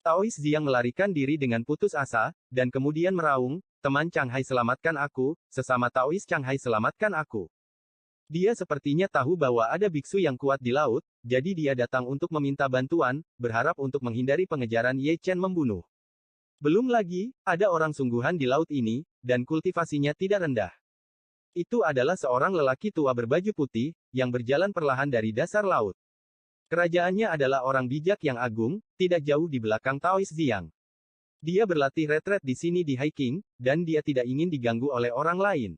Taois Ziyang melarikan diri dengan putus asa, dan kemudian meraung, "Teman Changhai selamatkan aku, sesama Taois Changhai selamatkan aku." Dia sepertinya tahu bahwa ada biksu yang kuat di laut, jadi dia datang untuk meminta bantuan, berharap untuk menghindari pengejaran Ye Chen membunuh. Belum lagi, ada orang sungguhan di laut ini, dan kultivasinya tidak rendah. Itu adalah seorang lelaki tua berbaju putih, yang berjalan perlahan dari dasar laut. Kerajaannya adalah orang bijak yang agung, tidak jauh di belakang Taois Ziyang. Dia berlatih retret di sini di hiking, dan dia tidak ingin diganggu oleh orang lain.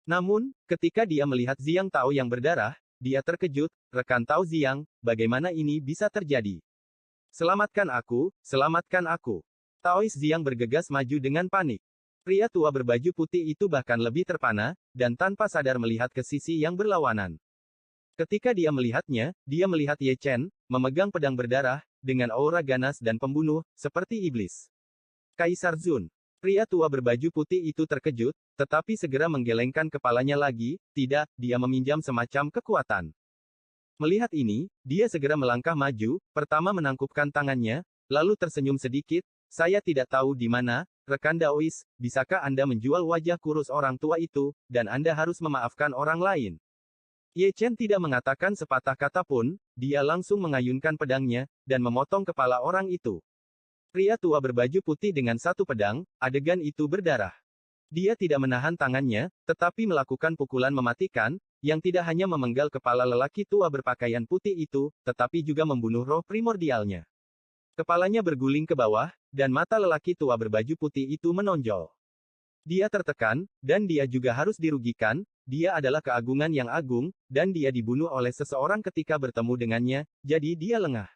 Namun, ketika dia melihat Ziyang Tao yang berdarah, dia terkejut, "Rekan Tao Ziyang, bagaimana ini bisa terjadi? Selamatkan aku, selamatkan aku." Taois Ziyang bergegas maju dengan panik. Pria tua berbaju putih itu bahkan lebih terpana, dan tanpa sadar melihat ke sisi yang berlawanan. Ketika dia melihatnya, dia melihat Ye Chen, memegang pedang berdarah, dengan aura ganas dan pembunuh, seperti iblis. Kaisar Zun. Pria tua berbaju putih itu terkejut, tetapi segera menggelengkan kepalanya lagi, tidak, dia meminjam semacam kekuatan. Melihat ini, dia segera melangkah maju, pertama menangkupkan tangannya, lalu tersenyum sedikit, "Saya tidak tahu di mana, rekan Daois, bisakah Anda menjual wajah kurus orang tua itu, dan Anda harus memaafkan orang lain?" Ye Chen tidak mengatakan sepatah kata pun, dia langsung mengayunkan pedangnya, dan memotong kepala orang itu. Pria tua berbaju putih dengan satu pedang, adegan itu berdarah. Dia tidak menahan tangannya, tetapi melakukan pukulan mematikan, yang tidak hanya memenggal kepala lelaki tua berpakaian putih itu, tetapi juga membunuh roh primordialnya. Kepalanya berguling ke bawah, dan mata lelaki tua berbaju putih itu menonjol. Dia tertekan, dan dia juga harus dirugikan, dia adalah keagungan yang agung, dan dia dibunuh oleh seseorang ketika bertemu dengannya, jadi dia lengah.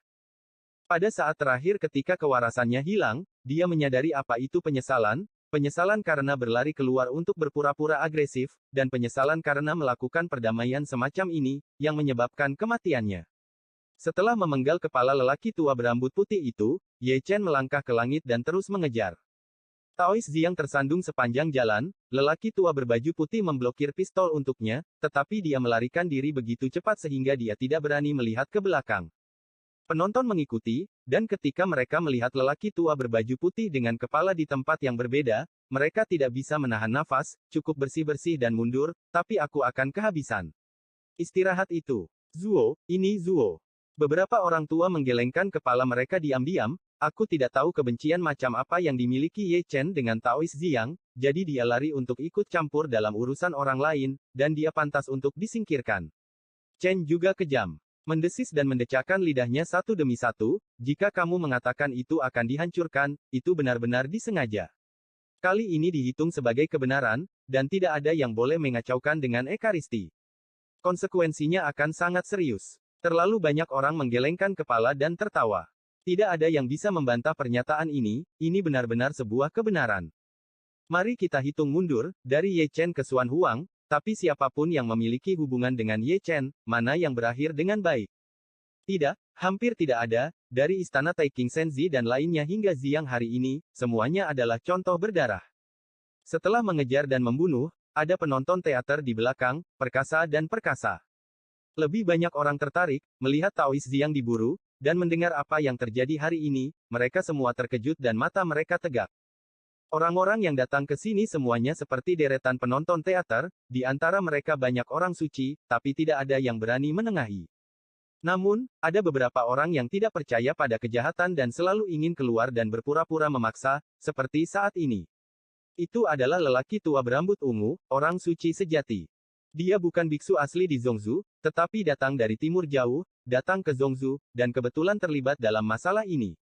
Pada saat terakhir ketika kewarasannya hilang, dia menyadari apa itu penyesalan, penyesalan karena berlari keluar untuk berpura-pura agresif, dan penyesalan karena melakukan perdamaian semacam ini, yang menyebabkan kematiannya. Setelah memenggal kepala lelaki tua berambut putih itu, Ye Chen melangkah ke langit dan terus mengejar. Taois Ziyang tersandung sepanjang jalan, lelaki tua berbaju putih memblokir pistol untuknya, tetapi dia melarikan diri begitu cepat sehingga dia tidak berani melihat ke belakang. Penonton mengikuti, dan ketika mereka melihat lelaki tua berbaju putih dengan kepala di tempat yang berbeda, mereka tidak bisa menahan nafas, cukup bersih-bersih dan mundur, tapi aku akan kehabisan. Istirahat itu. Zuo, ini Zuo. Beberapa orang tua menggelengkan kepala mereka diam-diam, aku tidak tahu kebencian macam apa yang dimiliki Ye Chen dengan Taois Ziyang, jadi dia lari untuk ikut campur dalam urusan orang lain, dan dia pantas untuk disingkirkan. Chen juga kejam. Mendesis dan mendecakkan lidahnya satu demi satu, jika kamu mengatakan itu akan dihancurkan, itu benar-benar disengaja. Kali ini dihitung sebagai kebenaran, dan tidak ada yang boleh mengacaukan dengan Ekaristi. Konsekuensinya akan sangat serius. Terlalu banyak orang menggelengkan kepala dan tertawa. Tidak ada yang bisa membantah pernyataan ini benar-benar sebuah kebenaran. Mari kita hitung mundur, dari Ye Chen ke Xuan Huang, tapi siapapun yang memiliki hubungan dengan Ye Chen, mana yang berakhir dengan baik? Tidak, hampir tidak ada, dari istana Taiking Senzi dan lainnya hingga Ziyang hari ini, semuanya adalah contoh berdarah. Setelah mengejar dan membunuh, ada penonton teater di belakang, perkasa dan perkasa. Lebih banyak orang tertarik, melihat Taois Ziyang diburu, dan mendengar apa yang terjadi hari ini, mereka semua terkejut dan mata mereka tegak. Orang-orang yang datang ke sini semuanya seperti deretan penonton teater, di antara mereka banyak orang suci, tapi tidak ada yang berani menengahi. Namun, ada beberapa orang yang tidak percaya pada kejahatan dan selalu ingin keluar dan berpura-pura memaksa, seperti saat ini. Itu adalah lelaki tua berambut ungu, orang suci sejati. Dia bukan biksu asli di Zhongzhou, tetapi datang dari timur jauh, datang ke Zhongzhou, dan kebetulan terlibat dalam masalah ini.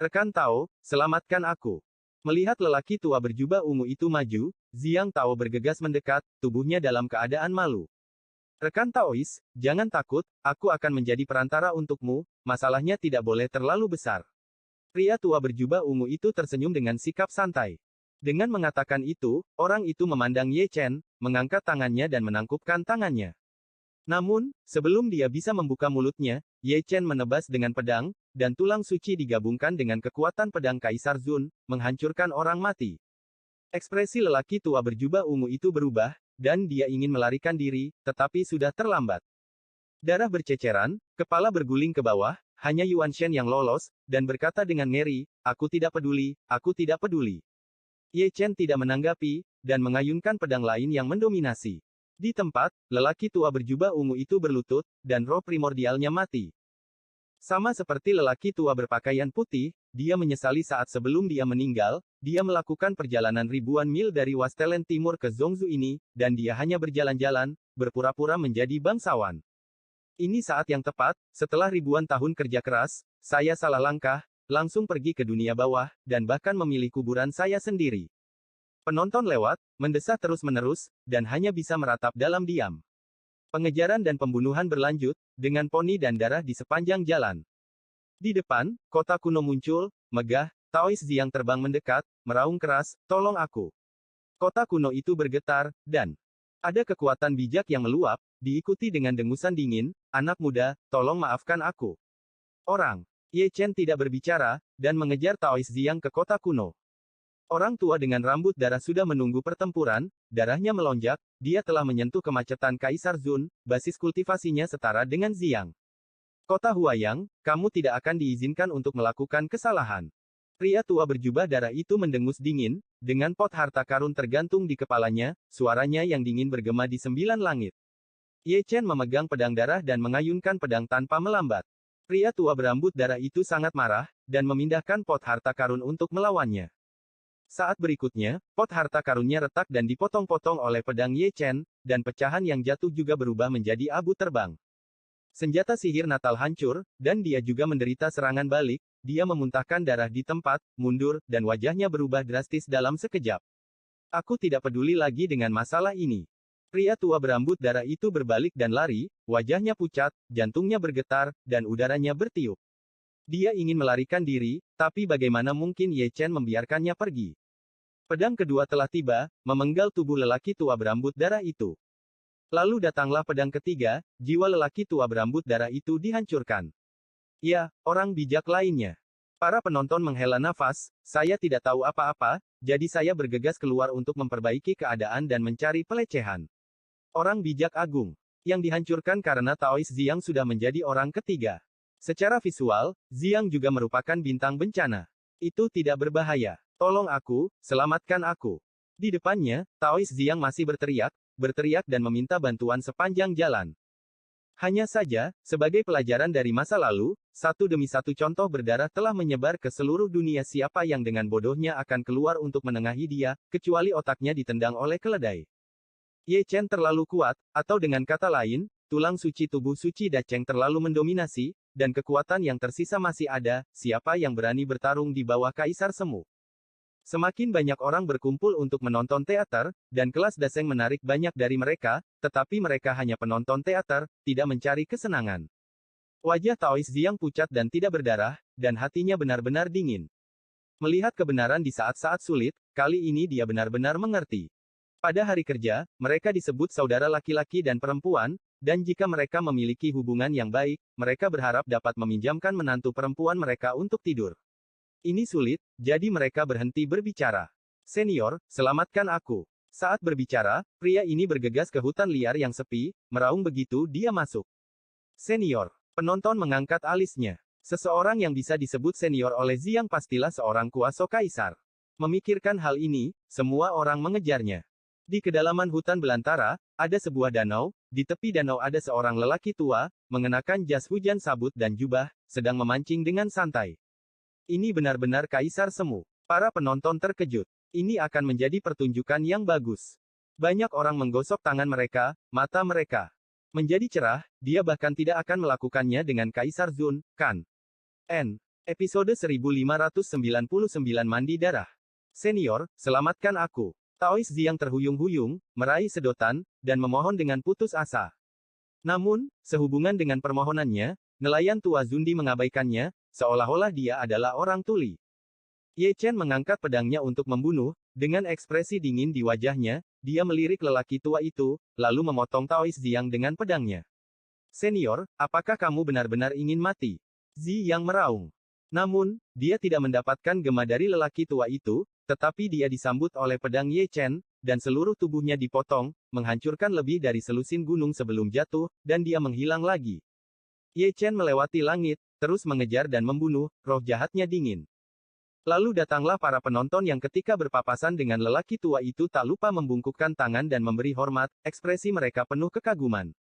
Rekan Tao, selamatkan aku. Melihat lelaki tua berjubah ungu itu maju, Ziang Tao bergegas mendekat, tubuhnya dalam keadaan malu. Rekan Taois, jangan takut, aku akan menjadi perantara untukmu, masalahnya tidak boleh terlalu besar. Pria tua berjubah ungu itu tersenyum dengan sikap santai. Dengan mengatakan itu, orang itu memandang Ye Chen, mengangkat tangannya dan menangkupkan tangannya. Namun, sebelum dia bisa membuka mulutnya, Ye Chen menebas dengan pedang, dan tulang suci digabungkan dengan kekuatan pedang Kaisar Zun, menghancurkan orang mati. Ekspresi lelaki tua berjubah ungu itu berubah, dan dia ingin melarikan diri, tetapi sudah terlambat. Darah berceceran, kepala berguling ke bawah, hanya Yuan Shen yang lolos, dan berkata dengan ngeri, aku tidak peduli, aku tidak peduli. Ye Chen tidak menanggapi, dan mengayunkan pedang lain yang mendominasi. Di tempat, lelaki tua berjubah ungu itu berlutut, dan roh primordialnya mati. Sama seperti lelaki tua berpakaian putih, dia menyesali saat sebelum dia meninggal, dia melakukan perjalanan ribuan mil dari Wastelen Timur ke Zhongzhou ini, dan dia hanya berjalan-jalan, berpura-pura menjadi bangsawan. Ini saat yang tepat, setelah ribuan tahun kerja keras, saya salah langkah, langsung pergi ke dunia bawah, dan bahkan memilih kuburan saya sendiri. Penonton lewat, mendesah terus-menerus, dan hanya bisa meratap dalam diam. Pengejaran dan pembunuhan berlanjut, dengan poni dan darah di sepanjang jalan. Di depan, kota kuno muncul, megah, Taois Ziang terbang mendekat, meraung keras, tolong aku. Kota kuno itu bergetar, dan ada kekuatan bijak yang meluap, diikuti dengan dengusan dingin, anak muda, tolong maafkan aku. Orang, Ye Chen tidak berbicara, dan mengejar Taois Ziang ke kota kuno. Orang tua dengan rambut darah sudah menunggu pertempuran, darahnya melonjak, dia telah menyentuh kemacetan Kaisar Zun, basis kultivasinya setara dengan Ziang. Kota Huayang, kamu tidak akan diizinkan untuk melakukan kesalahan. Pria tua berjubah darah itu mendengus dingin, dengan pot harta karun tergantung di kepalanya, suaranya yang dingin bergema di 9 langit. Ye Chen memegang pedang darah dan mengayunkan pedang tanpa melambat. Pria tua berambut darah itu sangat marah, dan memindahkan pot harta karun untuk melawannya. Saat berikutnya, pot harta karunnya retak dan dipotong-potong oleh pedang Ye Chen, dan pecahan yang jatuh juga berubah menjadi abu terbang. Senjata sihir Natal hancur, dan dia juga menderita serangan balik, dia memuntahkan darah di tempat, mundur, dan wajahnya berubah drastis dalam sekejap. Aku tidak peduli lagi dengan masalah ini. Pria tua berambut darah itu berbalik dan lari, wajahnya pucat, jantungnya bergetar, dan udaranya bertiup. Dia ingin melarikan diri, tapi bagaimana mungkin Ye Chen membiarkannya pergi? Pedang kedua telah tiba, memenggal tubuh lelaki tua berambut darah itu. Lalu datanglah pedang ketiga, jiwa lelaki tua berambut darah itu dihancurkan. Ya, orang bijak lainnya. Para penonton menghela nafas, saya tidak tahu apa-apa, jadi saya bergegas keluar untuk memperbaiki keadaan dan mencari pelecehan. Orang bijak agung. Yang dihancurkan karena Taois Ziang sudah menjadi orang ketiga. Secara visual, Ziang juga merupakan bintang bencana. Itu tidak berbahaya. Tolong aku, selamatkan aku. Di depannya, Taois Ziang masih berteriak dan meminta bantuan sepanjang jalan. Hanya saja, sebagai pelajaran dari masa lalu, satu demi satu contoh berdarah telah menyebar ke seluruh dunia. Siapa yang dengan bodohnya akan keluar untuk menengahi dia, kecuali otaknya ditendang oleh keledai. Ye Chen terlalu kuat, atau dengan kata lain, tulang suci tubuh suci Dacheng terlalu mendominasi, dan kekuatan yang tersisa masih ada. Siapa yang berani bertarung di bawah Kaisar Semu? Semakin banyak orang berkumpul untuk menonton teater, dan kelas Daseng menarik banyak dari mereka, tetapi mereka hanya penonton teater, tidak mencari kesenangan. Wajah Taois Ziang pucat dan tidak berdarah, dan hatinya benar-benar dingin. Melihat kebenaran di saat-saat sulit, kali ini dia benar-benar mengerti. Pada hari kerja, mereka disebut saudara laki-laki dan perempuan, dan jika mereka memiliki hubungan yang baik, mereka berharap dapat meminjamkan menantu perempuan mereka untuk tidur. Ini sulit, jadi mereka berhenti berbicara. Senior, selamatkan aku. Saat berbicara, pria ini bergegas ke hutan liar yang sepi, meraung begitu dia masuk. Senior. Penonton mengangkat alisnya. Seseorang yang bisa disebut senior oleh Ziang pastilah seorang kuasa kaisar. Memikirkan hal ini, semua orang mengejarnya. Di kedalaman hutan belantara, ada sebuah danau, di tepi danau ada seorang lelaki tua, mengenakan jas hujan sabut dan jubah, sedang memancing dengan santai. Ini benar-benar Kaisar Semu. Para penonton terkejut. Ini akan menjadi pertunjukan yang bagus. Banyak orang menggosok tangan mereka, mata mereka menjadi cerah, dia bahkan tidak akan melakukannya dengan Kaisar Zun, kan? Episode 1599 Mandi Darah. Senior, selamatkan aku. Taois Ziyang terhuyung-huyung, meraih sedotan, dan memohon dengan putus asa. Namun, sehubungan dengan permohonannya, nelayan tua Zundi mengabaikannya, seolah-olah dia adalah orang tuli. Ye Chen mengangkat pedangnya untuk membunuh, dengan ekspresi dingin di wajahnya, dia melirik lelaki tua itu, lalu memotong Taois Ziyang dengan pedangnya. Senior, apakah kamu benar-benar ingin mati? Ziyang meraung. Namun, dia tidak mendapatkan gema dari lelaki tua itu, tetapi dia disambut oleh pedang Ye Chen, dan seluruh tubuhnya dipotong, menghancurkan lebih dari selusin gunung sebelum jatuh, dan dia menghilang lagi. Ye Chen melewati langit, terus mengejar dan membunuh, roh jahatnya dingin. Lalu datanglah para penonton yang ketika berpapasan dengan lelaki tua itu tak lupa membungkukkan tangan dan memberi hormat, ekspresi mereka penuh kekaguman.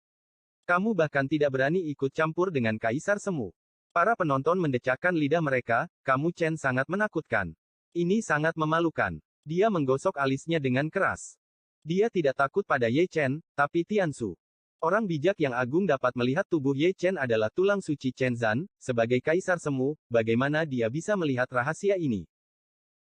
Kamu bahkan tidak berani ikut campur dengan Kaisar Semu. Para penonton mendecakkan lidah mereka, kamu Chen sangat menakutkan. Ini sangat memalukan. Dia menggosok alisnya dengan keras. Dia tidak takut pada Ye Chen, tapi Tiansu. Orang bijak yang agung dapat melihat tubuh Ye Chen adalah tulang suci Chen Zan, sebagai Kaisar Semu, bagaimana dia bisa melihat rahasia ini?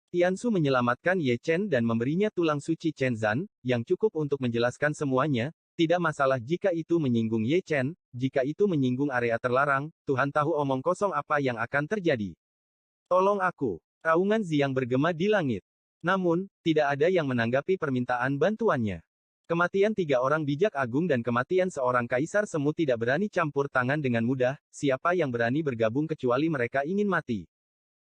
Tiansu menyelamatkan Ye Chen dan memberinya tulang suci Chen Zan, yang cukup untuk menjelaskan semuanya, tidak masalah jika itu menyinggung Ye Chen, jika itu menyinggung area terlarang, Tuhan tahu omong kosong apa yang akan terjadi. Tolong aku. Raungan Ziyang bergema di langit. Namun, tidak ada yang menanggapi permintaan bantuannya. Kematian 3 orang bijak agung dan kematian seorang kaisar semu tidak berani campur tangan dengan mudah, siapa yang berani bergabung kecuali mereka ingin mati.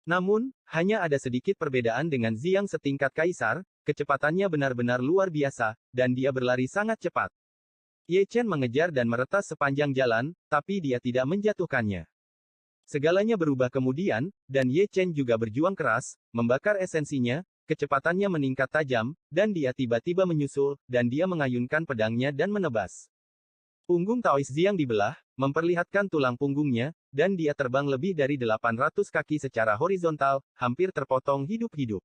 Namun, hanya ada sedikit perbedaan dengan Ziyang setingkat kaisar, kecepatannya benar-benar luar biasa, dan dia berlari sangat cepat. Ye Chen mengejar dan meretas sepanjang jalan, tapi dia tidak menjatuhkannya. Segalanya berubah kemudian, dan Ye Chen juga berjuang keras, membakar esensinya, kecepatannya meningkat tajam, dan dia tiba-tiba menyusul, dan dia mengayunkan pedangnya dan menebas. Punggung Taois Ziyang dibelah, memperlihatkan tulang punggungnya, dan dia terbang lebih dari 800 kaki secara horizontal, hampir terpotong hidup-hidup.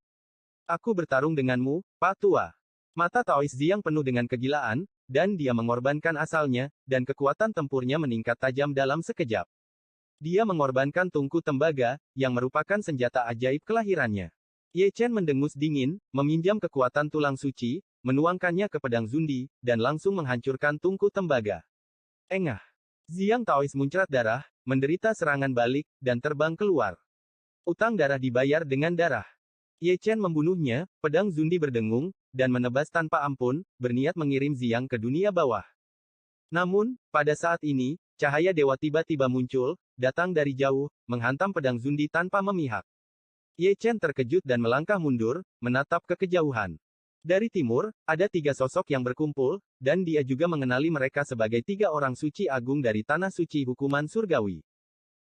Aku bertarung denganmu, Pak Tua. Mata Taois Ziyang penuh dengan kegilaan, dan dia mengorbankan asalnya, dan kekuatan tempurnya meningkat tajam dalam sekejap. Dia mengorbankan tungku tembaga, yang merupakan senjata ajaib kelahirannya. Ye Chen mendengus dingin, meminjam kekuatan tulang suci, menuangkannya ke pedang Zundi, dan langsung menghancurkan tungku tembaga. Engah. Ziyang Taois muncrat darah, menderita serangan balik, dan terbang keluar. Utang darah dibayar dengan darah. Ye Chen membunuhnya, pedang Zundi berdengung, dan menebas tanpa ampun, berniat mengirim Ziyang ke dunia bawah. Namun, pada saat ini, cahaya dewa tiba-tiba muncul, datang dari jauh, menghantam pedang Zundi tanpa memihak. Ye Chen terkejut dan melangkah mundur, menatap ke kejauhan. Dari timur, ada 3 sosok yang berkumpul, dan dia juga mengenali mereka sebagai 3 orang suci agung dari tanah suci hukuman surgawi.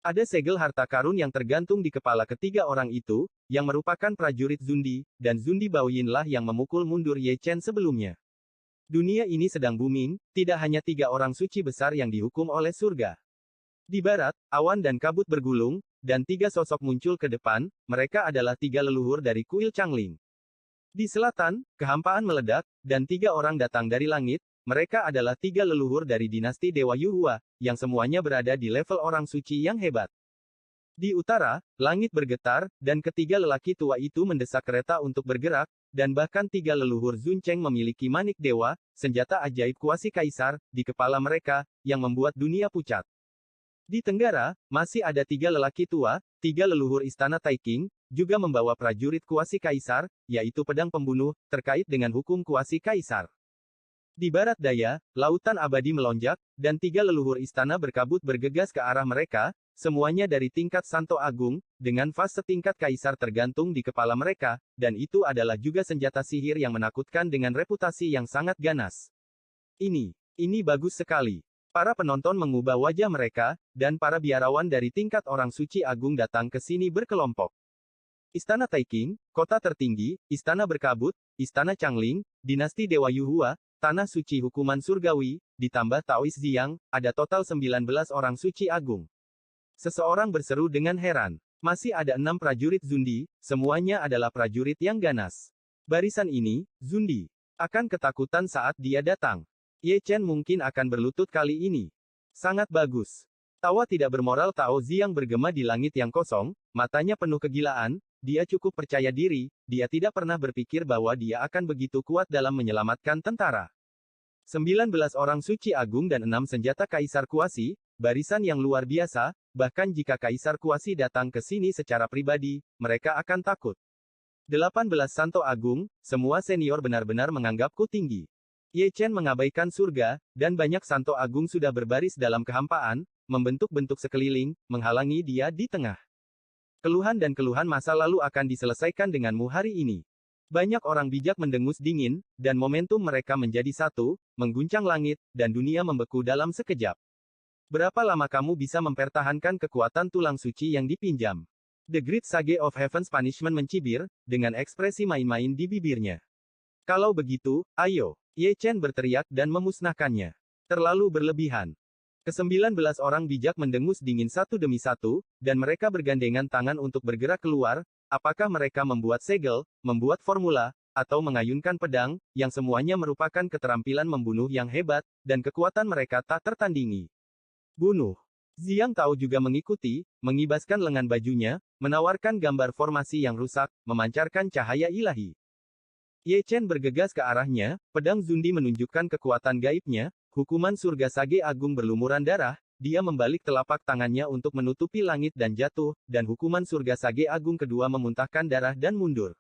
Ada segel harta karun yang tergantung di kepala ketiga orang itu, yang merupakan prajurit Zundi, dan Zundi Baoyinlah yang memukul mundur Ye Chen sebelumnya. Dunia ini sedang booming, tidak hanya 3 orang suci besar yang dihukum oleh surga. Di barat, awan dan kabut bergulung, dan 3 sosok muncul ke depan, mereka adalah 3 leluhur dari kuil Changling. Di selatan, kehampaan meledak, dan 3 orang datang dari langit, mereka adalah 3 leluhur dari dinasti Dewa Yuhua, yang semuanya berada di level orang suci yang hebat. Di utara, langit bergetar, dan ketiga lelaki tua itu mendesak kereta untuk bergerak, dan bahkan 3 leluhur Zun Cheng memiliki manik dewa, senjata ajaib kuasi kaisar, di kepala mereka, yang membuat dunia pucat. Di tenggara, masih ada 3 lelaki tua, 3 leluhur istana Taiking, juga membawa prajurit kuasi kaisar, yaitu pedang pembunuh, terkait dengan hukum kuasi kaisar. Di barat daya, lautan abadi melonjak, dan 3 leluhur istana berkabut bergegas ke arah mereka, semuanya dari tingkat Santo Agung, dengan vas setingkat kaisar tergantung di kepala mereka, dan itu adalah juga senjata sihir yang menakutkan dengan reputasi yang sangat ganas. Ini bagus sekali. Para penonton mengubah wajah mereka, dan para biarawan dari tingkat orang suci agung datang ke sini berkelompok. Istana Taiking, kota tertinggi, istana berkabut, istana Changling, dinasti Dewa Yuhua, tanah suci hukuman surgawi, ditambah Taois Ziyang, ada total 19 orang suci agung. Seseorang berseru dengan heran. Masih ada 6 prajurit Zundi, semuanya adalah prajurit yang ganas. Barisan ini, Zundi, akan ketakutan saat dia datang. Ye Chen mungkin akan berlutut kali ini. Sangat bagus. Tawa tidak bermoral Tao Ziyang bergema di langit yang kosong, matanya penuh kegilaan, dia cukup percaya diri, dia tidak pernah berpikir bahwa dia akan begitu kuat dalam menyelamatkan tentara. 19 orang suci agung dan 6 senjata kaisar kuasi, barisan yang luar biasa, bahkan jika kaisar kuasi datang ke sini secara pribadi, mereka akan takut. 18 santo agung, semua senior benar-benar menganggapku tinggi. Ye Chen mengabaikan surga, dan banyak santo agung sudah berbaris dalam kehampaan, membentuk-bentuk sekeliling, menghalangi dia di tengah. Keluhan dan keluhan masa lalu akan diselesaikan denganmu hari ini. Banyak orang bijak mendengus dingin, dan momentum mereka menjadi satu, mengguncang langit, dan dunia membeku dalam sekejap. Berapa lama kamu bisa mempertahankan kekuatan tulang suci yang dipinjam? The Great Sage of Heaven's Punishment mencibir, dengan ekspresi main-main di bibirnya. Kalau begitu, ayo. Ye Chen berteriak dan memusnahkannya. Terlalu berlebihan. Ke-19 orang bijak mendengus dingin satu demi satu, dan mereka bergandengan tangan untuk bergerak keluar, apakah mereka membuat segel, membuat formula, atau mengayunkan pedang, yang semuanya merupakan keterampilan membunuh yang hebat, dan kekuatan mereka tak tertandingi. Bunuh. Xiang Tao juga mengikuti, mengibaskan lengan bajunya, menawarkan gambar formasi yang rusak, memancarkan cahaya ilahi. Ye Chen bergegas ke arahnya, pedang Zundi menunjukkan kekuatan gaibnya, hukuman surga Sage Agung berlumuran darah, dia membalik telapak tangannya untuk menutupi langit dan jatuh, dan hukuman surga Sage Agung kedua memuntahkan darah dan mundur.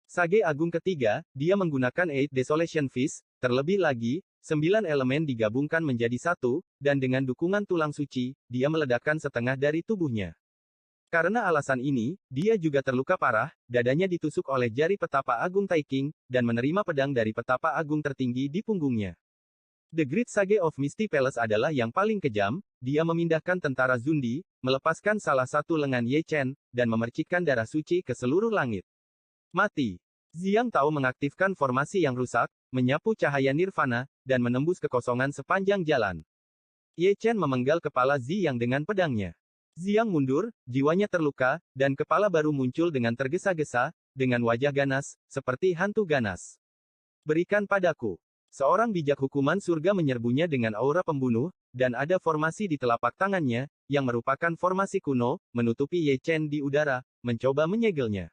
Sage Agung ketiga, dia menggunakan Eight Desolation Fist, terlebih lagi, 9 elemen digabungkan menjadi satu, dan dengan dukungan tulang suci, dia meledakkan setengah dari tubuhnya. Karena alasan ini, dia juga terluka parah, dadanya ditusuk oleh jari petapa agung Taiking, dan menerima pedang dari petapa agung tertinggi di punggungnya. The Great Sage of Misty Palace adalah yang paling kejam, dia memindahkan tentara Zundi, melepaskan salah satu lengan Ye Chen, dan memercikkan darah suci ke seluruh langit. Mati. Xiang Tao mengaktifkan formasi yang rusak, menyapu cahaya nirvana, dan menembus kekosongan sepanjang jalan. Ye Chen memenggal kepala Xiang dengan pedangnya. Xiang mundur, jiwanya terluka, dan kepala baru muncul dengan tergesa-gesa, dengan wajah ganas, seperti hantu ganas. Berikan padaku. Seorang bijak hukuman surga menyerbunya dengan aura pembunuh, dan ada formasi di telapak tangannya, yang merupakan formasi kuno, menutupi Ye Chen di udara, mencoba menyegelnya.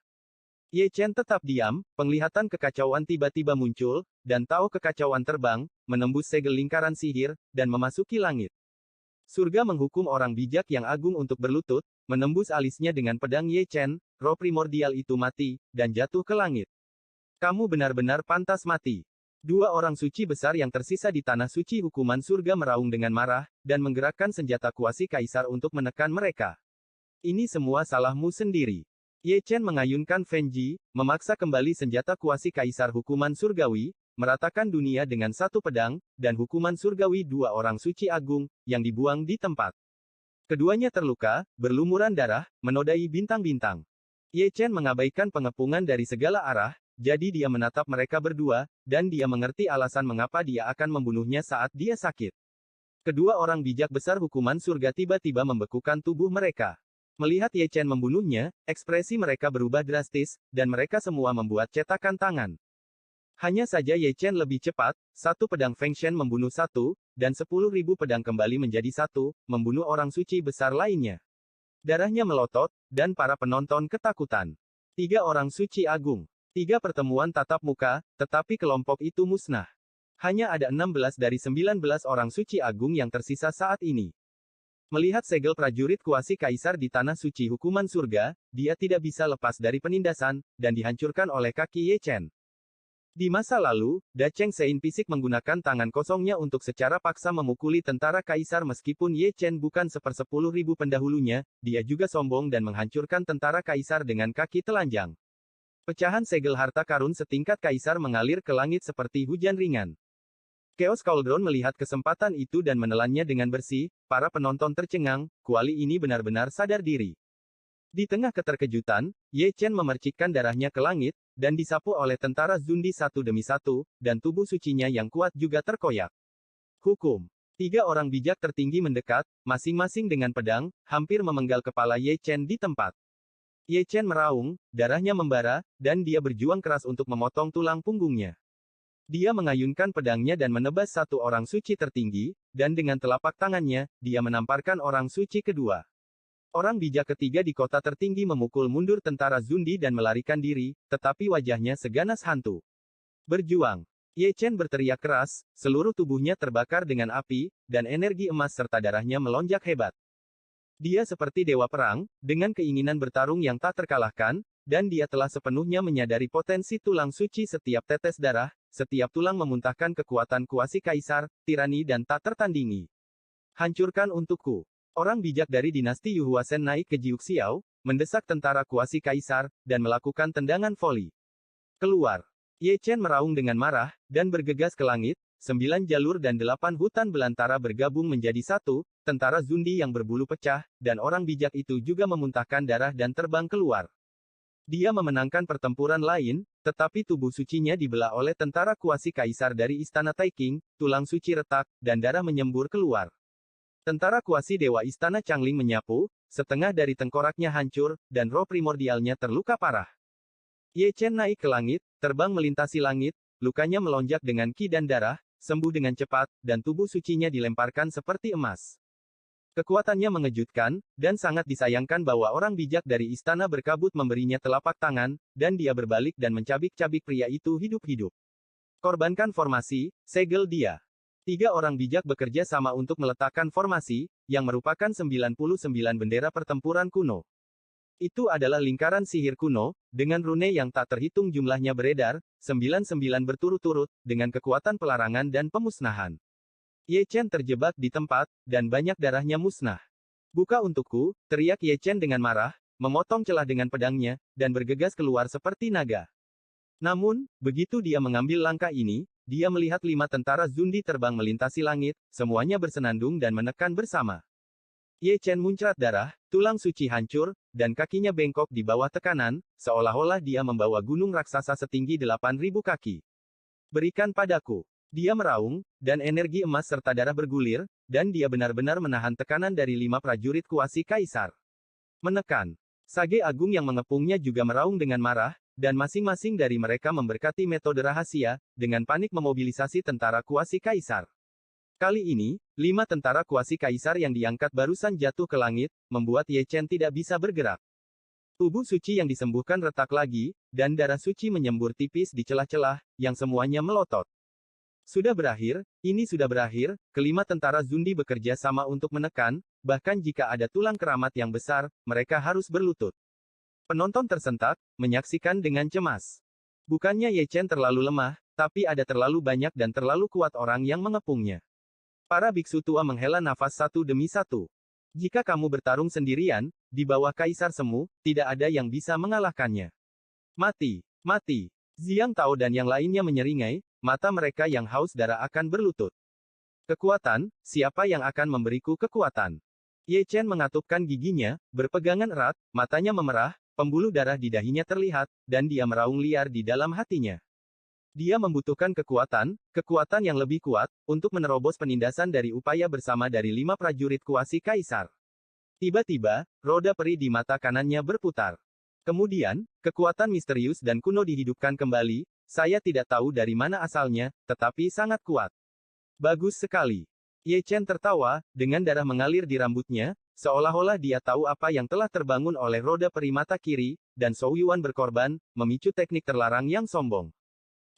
Ye Chen tetap diam, penglihatan kekacauan tiba-tiba muncul, dan tahu kekacauan terbang, menembus segel lingkaran sihir, dan memasuki langit. Surga menghukum orang bijak yang agung untuk berlutut, menembus alisnya dengan pedang Ye Chen, roh primordial itu mati, dan jatuh ke langit. Kamu benar-benar pantas mati. Dua orang suci besar yang tersisa di tanah suci hukuman surga meraung dengan marah, dan menggerakkan senjata kuasi kaisar untuk menekan mereka. Ini semua salahmu sendiri. Ye Chen mengayunkan Fenji, memaksa kembali senjata kuasi kaisar hukuman surgawi, meratakan dunia dengan satu pedang, dan hukuman surgawi dua orang suci agung, yang dibuang di tempat. Keduanya terluka, berlumuran darah, menodai bintang-bintang. Ye Chen mengabaikan pengepungan dari segala arah, jadi dia menatap mereka berdua, dan dia mengerti alasan mengapa dia akan membunuhnya saat dia sakit. Kedua orang bijak besar hukuman surga tiba-tiba membekukan tubuh mereka. Melihat Ye Chen membunuhnya, ekspresi mereka berubah drastis, dan mereka semua membuat cetakan tangan. Hanya saja Ye Chen lebih cepat, satu pedang Feng Shen membunuh satu, dan 10.000 pedang kembali menjadi satu, membunuh orang suci besar lainnya. Darahnya melotot, dan para penonton ketakutan. 3 orang suci agung. 3 pertemuan tatap muka, tetapi kelompok itu musnah. Hanya ada 16 dari 19 orang suci agung yang tersisa saat ini. Melihat segel prajurit kuasi kaisar di tanah suci hukuman surga, dia tidak bisa lepas dari penindasan, dan dihancurkan oleh kaki Ye Chen. Di masa lalu, Da Cheng Sein Pisik menggunakan tangan kosongnya untuk secara paksa memukuli tentara kaisar meskipun Ye Chen bukan 1/10.000 pendahulunya, dia juga sombong dan menghancurkan tentara kaisar dengan kaki telanjang. Pecahan segel harta karun setingkat kaisar mengalir ke langit seperti hujan ringan. Chaos Cauldron melihat kesempatan itu dan menelannya dengan bersih, para penonton tercengang, kuali ini benar-benar sadar diri. Di tengah keterkejutan, Ye Chen memercikkan darahnya ke langit, dan disapu oleh tentara Zundi satu demi satu, dan tubuh sucinya yang kuat juga terkoyak. Hukum. 3 orang bijak tertinggi mendekat, masing-masing dengan pedang, hampir memenggal kepala Ye Chen di tempat. Ye Chen meraung, darahnya membara, dan dia berjuang keras untuk memotong tulang punggungnya. Dia mengayunkan pedangnya dan menebas satu orang suci tertinggi, dan dengan telapak tangannya, dia menamparkan orang suci kedua. Orang bijak ketiga di kota tertinggi memukul mundur tentara Zundi dan melarikan diri, tetapi wajahnya seganas hantu. Berjuang. Ye Chen berteriak keras, seluruh tubuhnya terbakar dengan api, dan energi emas serta darahnya melonjak hebat. Dia seperti dewa perang, dengan keinginan bertarung yang tak terkalahkan, dan dia telah sepenuhnya menyadari potensi tulang suci setiap tetes darah, setiap tulang memuntahkan kekuatan kuasi kaisar, tirani dan tak tertandingi. Hancurkan untukku. Orang bijak dari dinasti Yu Huasen naik ke Jiuxiao, mendesak tentara kuasi kaisar, dan melakukan tendangan voli. Keluar. Ye Chen meraung dengan marah, dan bergegas ke langit, 9 jalur dan 8 hutan belantara bergabung menjadi satu, tentara Zundi yang berbulu pecah, dan orang bijak itu juga memuntahkan darah dan terbang keluar. Dia memenangkan pertempuran lain, tetapi tubuh sucinya dibelah oleh tentara kuasi kaisar dari istana Taiking, tulang suci retak, dan darah menyembur keluar. Tentara kuasi dewa istana Changling menyapu, setengah dari tengkoraknya hancur, dan roh primordialnya terluka parah. Ye Chen naik ke langit, terbang melintasi langit, lukanya melonjak dengan ki dan darah, sembuh dengan cepat, dan tubuh sucinya dilemparkan seperti emas. Kekuatannya mengejutkan, dan sangat disayangkan bahwa orang bijak dari istana berkabut memberinya telapak tangan, dan dia berbalik dan mencabik-cabik pria itu hidup-hidup. Korbankan formasi, segel dia. 3 orang bijak bekerja sama untuk meletakkan formasi, yang merupakan 99 bendera pertempuran kuno. Itu adalah lingkaran sihir kuno, dengan rune yang tak terhitung jumlahnya beredar, 99 berturut-turut, dengan kekuatan pelarangan dan pemusnahan. Ye Chen terjebak di tempat, dan banyak darahnya musnah. Buka untukku, teriak Ye Chen dengan marah, memotong celah dengan pedangnya, dan bergegas keluar seperti naga. Namun, begitu dia mengambil langkah ini, dia melihat 5 tentara Zundi terbang melintasi langit, semuanya bersenandung dan menekan bersama. Ye Chen muncrat darah, tulang suci hancur, dan kakinya bengkok di bawah tekanan, seolah-olah dia membawa gunung raksasa setinggi 8.000 kaki. Berikan padaku. Dia meraung, dan energi emas serta darah bergulir, dan dia benar-benar menahan tekanan dari 5 prajurit kuasi kaisar. Menekan. Sage Agung yang mengepungnya juga meraung dengan marah, dan masing-masing dari mereka memberkati metode rahasia, dengan panik memobilisasi tentara kuasi kaisar. Kali ini, 5 tentara kuasi kaisar yang diangkat barusan jatuh ke langit, membuat Ye Chen tidak bisa bergerak. Tubuh suci yang disembuhkan retak lagi, dan darah suci menyembur tipis di celah-celah, yang semuanya melotot. Sudah berakhir, ini sudah berakhir, kelima tentara Zundi bekerja sama untuk menekan, bahkan jika ada tulang keramat yang besar, mereka harus berlutut. Penonton tersentak, menyaksikan dengan cemas. Bukannya Ye Chen terlalu lemah, tapi ada terlalu banyak dan terlalu kuat orang yang mengepungnya. Para biksu tua menghela nafas satu demi satu. Jika kamu bertarung sendirian, di bawah Kaisar Semu, tidak ada yang bisa mengalahkannya. Mati, mati. Ziang Tao dan yang lainnya menyeringai, mata mereka yang haus darah akan berlutut. Kekuatan, siapa yang akan memberiku kekuatan? Ye Chen mengatupkan giginya, berpegangan erat, matanya memerah, pembuluh darah di dahinya terlihat, dan dia meraung liar di dalam hatinya. Dia membutuhkan kekuatan yang lebih kuat, untuk menerobos penindasan dari upaya bersama dari 5 prajurit kuasi kaisar. Tiba-tiba, roda peri di mata kanannya berputar. Kemudian, kekuatan misterius dan kuno dihidupkan kembali, saya tidak tahu dari mana asalnya, tetapi sangat kuat. Bagus sekali. Ye Chen tertawa, dengan darah mengalir di rambutnya, seolah-olah dia tahu apa yang telah terbangun oleh roda peri mata kiri, dan Zhou Yuan berkorban, memicu teknik terlarang yang sombong.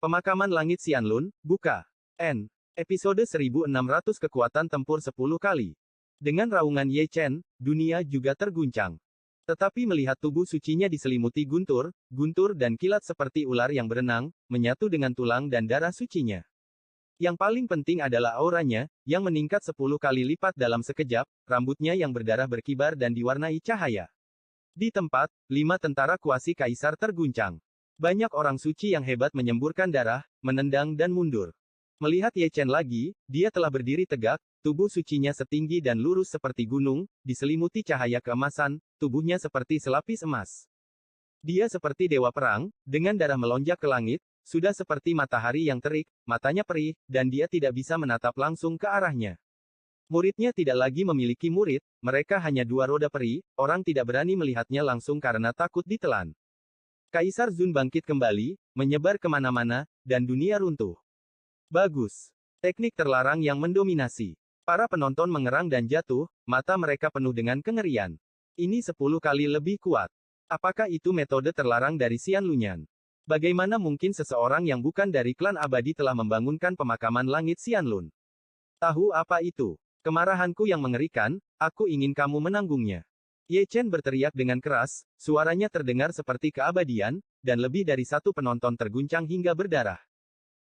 Pemakaman Langit Xianlun, buka. N. Episode 1600 Kekuatan Tempur 10 kali. Dengan raungan Ye Chen, dunia juga terguncang. Tetapi melihat tubuh sucinya diselimuti guntur dan kilat seperti ular yang berenang, menyatu dengan tulang dan darah sucinya. Yang paling penting adalah auranya, yang meningkat 10 kali lipat dalam sekejap, rambutnya yang berdarah berkibar dan diwarnai cahaya. Di tempat, 5 tentara kuasi kaisar terguncang. Banyak orang suci yang hebat menyemburkan darah, menendang dan mundur. Melihat Ye Chen lagi, dia telah berdiri tegak, tubuh sucinya setinggi dan lurus seperti gunung, diselimuti cahaya keemasan, tubuhnya seperti selapis emas. Dia seperti dewa perang, dengan darah melonjak ke langit, sudah seperti matahari yang terik, matanya perih, dan dia tidak bisa menatap langsung ke arahnya. Muridnya tidak lagi memiliki murid, mereka hanya 2 roda peri, orang tidak berani melihatnya langsung karena takut ditelan. Kaisar Zun bangkit kembali, menyebar kemana-mana, dan dunia runtuh. Bagus. Teknik terlarang yang mendominasi. Para penonton mengerang dan jatuh, mata mereka penuh dengan kengerian. Ini 10 kali lebih kuat. Apakah itu metode terlarang dari Xian Lunyan? Bagaimana mungkin seseorang yang bukan dari klan abadi telah membangunkan pemakaman langit Xianlun? Tahu apa itu? Kemarahanku yang mengerikan, aku ingin kamu menanggungnya. Ye Chen berteriak dengan keras, suaranya terdengar seperti keabadian, dan lebih dari satu penonton terguncang hingga berdarah.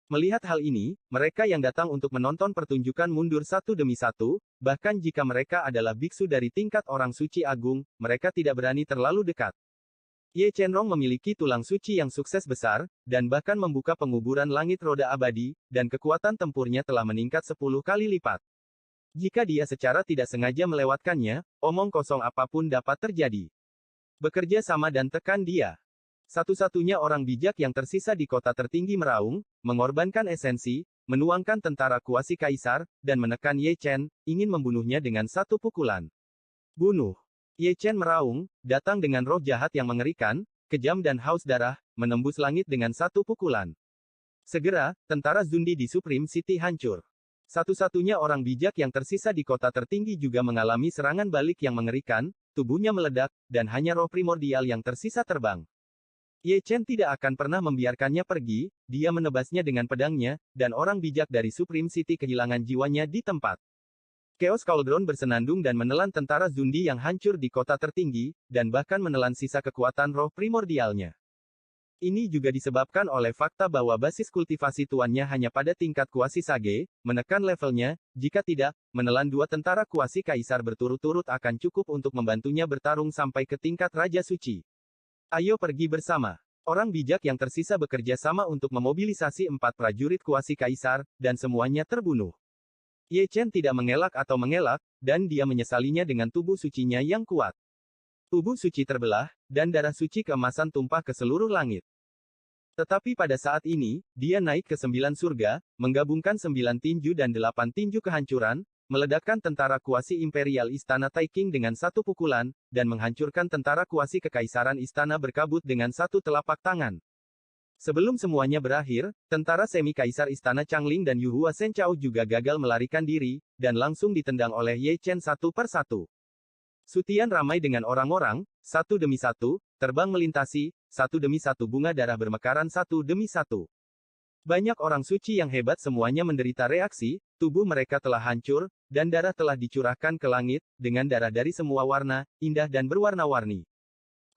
Melihat hal ini, mereka yang datang untuk menonton pertunjukan mundur satu demi satu, bahkan jika mereka adalah biksu dari tingkat orang suci agung, mereka tidak berani terlalu dekat. Ye Chenrong memiliki tulang suci yang sukses besar, dan bahkan membuka penguburan langit roda abadi, dan kekuatan tempurnya telah meningkat 10 kali lipat. Jika dia secara tidak sengaja melewatkannya, omong kosong apapun dapat terjadi. Bekerja sama dan tekan dia. Satu-satunya orang bijak yang tersisa di kota tertinggi meraung, mengorbankan esensi, menuangkan tentara kuasi kaisar, dan menekan Ye Chen, ingin membunuhnya dengan satu pukulan. Bunuh. Ye Chen meraung, datang dengan roh jahat yang mengerikan, kejam dan haus darah, menembus langit dengan satu pukulan. Segera, tentara Zundi di Supreme City hancur. Satu-satunya orang bijak yang tersisa di kota tertinggi juga mengalami serangan balik yang mengerikan, tubuhnya meledak, dan hanya roh primordial yang tersisa terbang. Ye Chen tidak akan pernah membiarkannya pergi, dia menebasnya dengan pedangnya, dan orang bijak dari Supreme City kehilangan jiwanya di tempat. Chaos Cauldron bersenandung dan menelan tentara Zundi yang hancur di kota tertinggi, dan bahkan menelan sisa kekuatan roh primordialnya. Ini juga disebabkan oleh fakta bahwa basis kultivasi tuannya hanya pada tingkat kuasi sage, menekan levelnya, jika tidak, menelan dua tentara kuasi kaisar berturut-turut akan cukup untuk membantunya bertarung sampai ke tingkat Raja Suci. Ayo pergi bersama. Orang bijak yang tersisa bekerja sama untuk memobilisasi 4 prajurit kuasi kaisar, dan semuanya terbunuh. Ye Chen tidak mengelak atau mengelak, dan dia menyesalinya dengan tubuh sucinya yang kuat. Tubuh suci terbelah, dan darah suci keemasan tumpah ke seluruh langit. Tetapi pada saat ini, dia naik ke 9 surga, menggabungkan 9 tinju dan 8 tinju kehancuran, meledakkan tentara kuasi imperial Istana Taiking dengan satu pukulan, dan menghancurkan tentara kuasi kekaisaran Istana Berkabut dengan satu telapak tangan. Sebelum semuanya berakhir, tentara semi-kaisar Istana Changling dan Yuhua Senchao juga gagal melarikan diri, dan langsung ditendang oleh Ye Chen satu per satu. Sutian ramai dengan orang-orang, satu demi satu, terbang melintasi, satu demi satu bunga darah bermekaran satu demi satu. Banyak orang suci yang hebat semuanya menderita reaksi, tubuh mereka telah hancur, dan darah telah dicurahkan ke langit, dengan darah dari semua warna, indah dan berwarna-warni.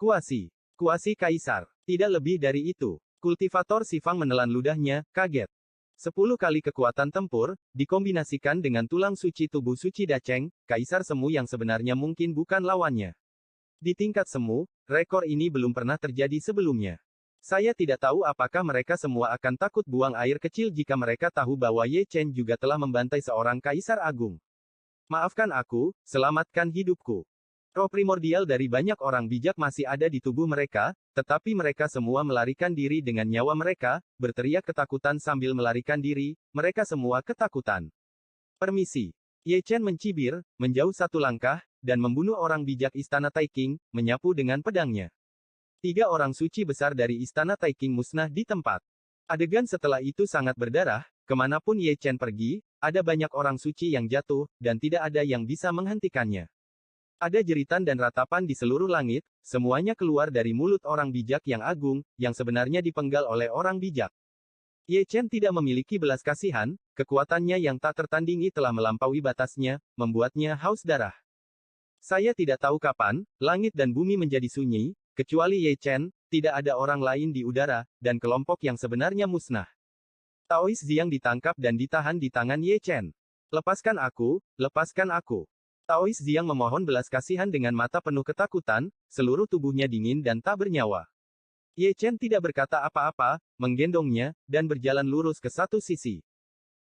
Kuasi. Kuasi kaisar. Tidak lebih dari itu. Kultivator Sifang menelan ludahnya, kaget. 10 kali kekuatan tempur, dikombinasikan dengan tulang suci tubuh suci Dacheng, kaisar semu yang sebenarnya mungkin bukan lawannya. Di tingkat semu, rekor ini belum pernah terjadi sebelumnya. Saya tidak tahu apakah mereka semua akan takut buang air kecil jika mereka tahu bahwa Ye Chen juga telah membantai seorang kaisar agung. Maafkan aku, selamatkan hidupku. Roh primordial dari banyak orang bijak masih ada di tubuh mereka, tetapi mereka semua melarikan diri dengan nyawa mereka, berteriak ketakutan sambil melarikan diri, mereka semua ketakutan. Permisi. Ye Chen mencibir, menjauh satu langkah, dan membunuh orang bijak Istana Taiking, menyapu dengan pedangnya. 3 orang suci besar dari Istana Taiking musnah di tempat. Adegan setelah itu sangat berdarah, kemanapun Ye Chen pergi, ada banyak orang suci yang jatuh, dan tidak ada yang bisa menghentikannya. Ada jeritan dan ratapan di seluruh langit, semuanya keluar dari mulut orang bijak yang agung, yang sebenarnya dipenggal oleh orang bijak. Ye Chen tidak memiliki belas kasihan, kekuatannya yang tak tertandingi telah melampaui batasnya, membuatnya haus darah. Saya tidak tahu kapan, langit dan bumi menjadi sunyi, kecuali Ye Chen, tidak ada orang lain di udara, dan kelompok yang sebenarnya musnah. Taois Xiang ditangkap dan ditahan di tangan Ye Chen. Lepaskan aku, lepaskan aku. Taois Xiang memohon belas kasihan dengan mata penuh ketakutan, seluruh tubuhnya dingin dan tak bernyawa. Ye Chen tidak berkata apa-apa, menggendongnya, dan berjalan lurus ke satu sisi.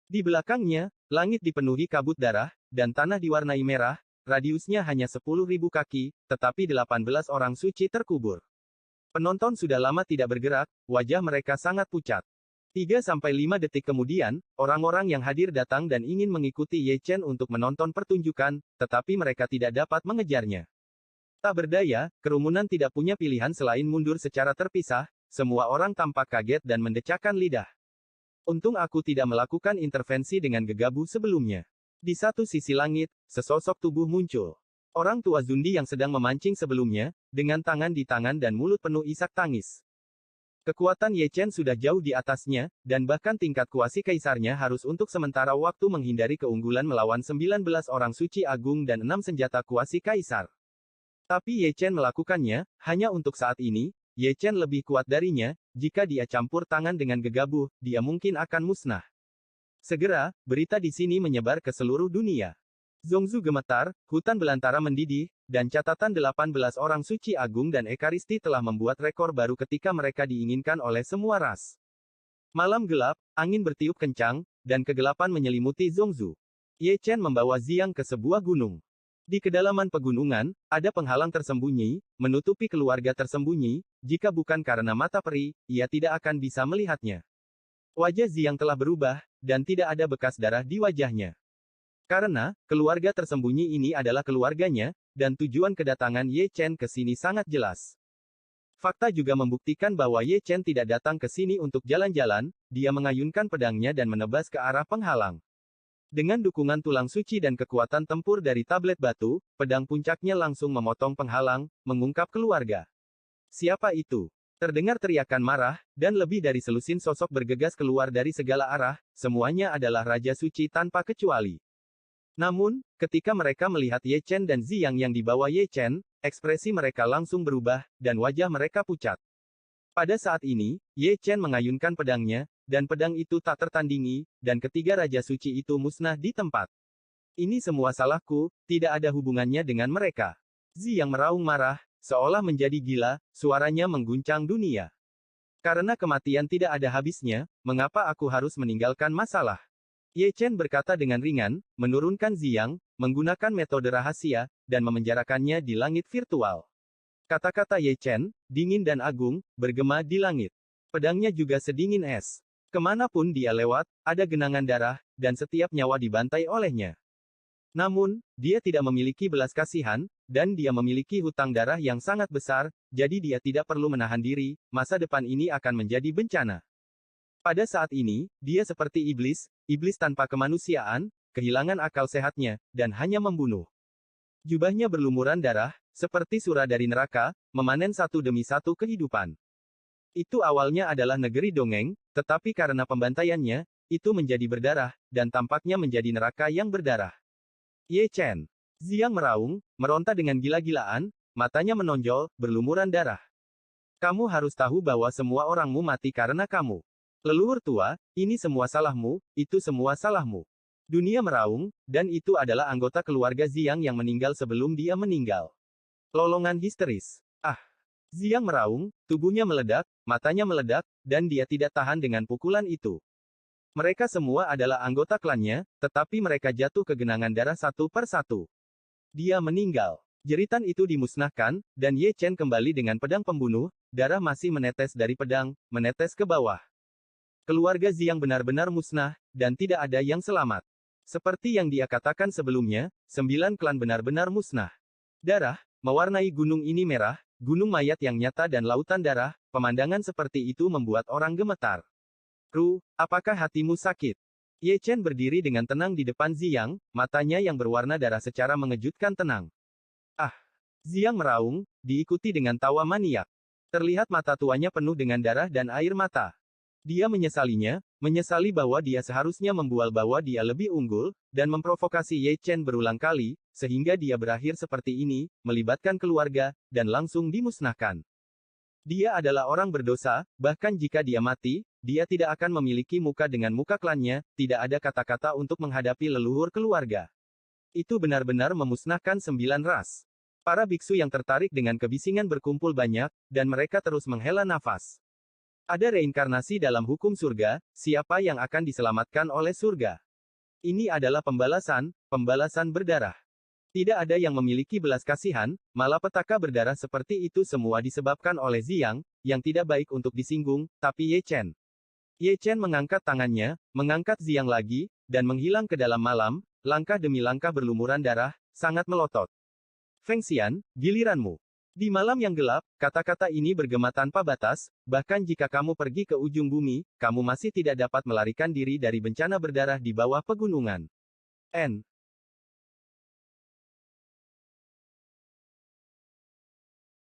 Di belakangnya, langit dipenuhi kabut darah, dan tanah diwarnai merah, radiusnya hanya 10.000 kaki, tetapi 18 orang suci terkubur. Penonton sudah lama tidak bergerak, wajah mereka sangat pucat. 3-5 detik kemudian, orang-orang yang hadir datang dan ingin mengikuti Ye Chen untuk menonton pertunjukan, tetapi mereka tidak dapat mengejarnya. Tak berdaya, kerumunan tidak punya pilihan selain mundur secara terpisah, semua orang tampak kaget dan mendecakkan lidah. Untung aku tidak melakukan intervensi dengan gegabah sebelumnya. Di satu sisi langit, sesosok tubuh muncul. Orang tua Zundi yang sedang memancing sebelumnya, dengan tangan di tangan dan mulut penuh isak tangis. Kekuatan Ye Chen sudah jauh di atasnya, dan bahkan tingkat kuasi kaisarnya harus untuk sementara waktu menghindari keunggulan melawan 19 orang suci agung dan 6 senjata kuasi kaisar. Tapi Ye Chen melakukannya, hanya untuk saat ini. Ye Chen lebih kuat darinya, jika dia campur tangan dengan gegabah, dia mungkin akan musnah. Segera, berita di sini menyebar ke seluruh dunia. Zhongzhou gemetar, hutan belantara mendidih, dan catatan 18 orang suci agung dan ekaristi telah membuat rekor baru ketika mereka diinginkan oleh semua ras. Malam gelap, angin bertiup kencang, dan kegelapan menyelimuti Zhongzhou. Ye Chen membawa Xiang ke sebuah gunung. Di kedalaman pegunungan, ada penghalang tersembunyi, menutupi keluarga tersembunyi, jika bukan karena mata peri, ia tidak akan bisa melihatnya. Wajah Xiang telah berubah, dan tidak ada bekas darah di wajahnya. Karena, keluarga tersembunyi ini adalah keluarganya, dan tujuan kedatangan Ye Chen ke sini sangat jelas. Fakta juga membuktikan bahwa Ye Chen tidak datang ke sini untuk jalan-jalan, dia mengayunkan pedangnya dan menebas ke arah penghalang. Dengan dukungan tulang suci dan kekuatan tempur dari tablet batu, pedang puncaknya langsung memotong penghalang, mengungkap keluarga. Siapa itu? Terdengar teriakan marah, dan lebih dari selusin sosok bergegas keluar dari segala arah, semuanya adalah Raja Suci tanpa kecuali. Namun, ketika mereka melihat Ye Chen dan Xiang yang dibawa Ye Chen, ekspresi mereka langsung berubah, dan wajah mereka pucat. Pada saat ini, Ye Chen mengayunkan pedangnya, dan pedang itu tak tertandingi, dan ketiga Raja Suci itu musnah di tempat. Ini semua salahku, tidak ada hubungannya dengan mereka. Xiang meraung marah, seolah menjadi gila, suaranya mengguncang dunia. Karena kematian tidak ada habisnya, mengapa aku harus meninggalkan masalah? Ye Chen berkata dengan ringan, menurunkan Xiang, menggunakan metode rahasia, dan memenjarakannya di langit virtual. Kata-kata Ye Chen, dingin dan agung, bergema di langit. Pedangnya juga sedingin es. Kemanapun dia lewat, ada genangan darah, dan setiap nyawa dibantai olehnya. Namun, dia tidak memiliki belas kasihan, dan dia memiliki hutang darah yang sangat besar, jadi dia tidak perlu menahan diri, masa depan ini akan menjadi bencana. Pada saat ini, dia seperti iblis tanpa kemanusiaan, kehilangan akal sehatnya, dan hanya membunuh. Jubahnya berlumuran darah, seperti surah dari neraka, memanen satu demi satu kehidupan. Itu awalnya adalah negeri dongeng, tetapi karena pembantaiannya, itu menjadi berdarah, dan tampaknya menjadi neraka yang berdarah. Ye Chen. Xiang meraung, meronta dengan gila-gilaan, matanya menonjol, berlumuran darah. Kamu harus tahu bahwa semua orangmu mati karena kamu. Leluhur tua, ini semua salahmu, itu semua salahmu. Dunia meraung, dan itu adalah anggota keluarga Xiang yang meninggal sebelum dia meninggal. Lolongan histeris. Ah! Xiang meraung, tubuhnya meledak, matanya meledak, dan dia tidak tahan dengan pukulan itu. Mereka semua adalah anggota klannya, tetapi mereka jatuh ke genangan darah satu per satu. Dia meninggal. Jeritan itu dimusnahkan, dan Ye Chen kembali dengan pedang pembunuh, darah masih menetes dari pedang, menetes ke bawah. Keluarga Xiang benar-benar musnah, dan tidak ada yang selamat. Seperti yang dia katakan sebelumnya, 9 klan benar-benar musnah. Darah, mewarnai gunung ini merah, gunung mayat yang nyata dan lautan darah, pemandangan seperti itu membuat orang gemetar. Ru, apakah hatimu sakit? Ye Chen berdiri dengan tenang di depan Xiang, matanya yang berwarna darah secara mengejutkan tenang. Ah! Xiang meraung, diikuti dengan tawa maniak. Terlihat mata tuanya penuh dengan darah dan air mata. Dia menyesalinya, menyesali bahwa dia seharusnya membual bahwa dia lebih unggul, dan memprovokasi Ye Chen berulang kali, sehingga dia berakhir seperti ini, melibatkan keluarga, dan langsung dimusnahkan. Dia adalah orang berdosa, bahkan jika dia mati, dia tidak akan memiliki muka dengan muka klannya, tidak ada kata-kata untuk menghadapi leluhur keluarga. Itu benar-benar memusnahkan 9 ras. Para biksu yang tertarik dengan kebisingan berkumpul banyak, dan mereka terus menghela nafas. Ada reinkarnasi dalam hukum surga, siapa yang akan diselamatkan oleh surga? Ini adalah pembalasan berdarah. Tidak ada yang memiliki belas kasihan, malapetaka berdarah seperti itu semua disebabkan oleh Xiang, yang tidak baik untuk disinggung, tapi Ye Chen. Ye Chen mengangkat tangannya, mengangkat Xiang lagi, dan menghilang ke dalam malam, langkah demi langkah berlumuran darah, sangat melotot. Feng Xian, giliranmu. Di malam yang gelap, kata-kata ini bergema tanpa batas, bahkan jika kamu pergi ke ujung bumi, kamu masih tidak dapat melarikan diri dari bencana berdarah di bawah pegunungan.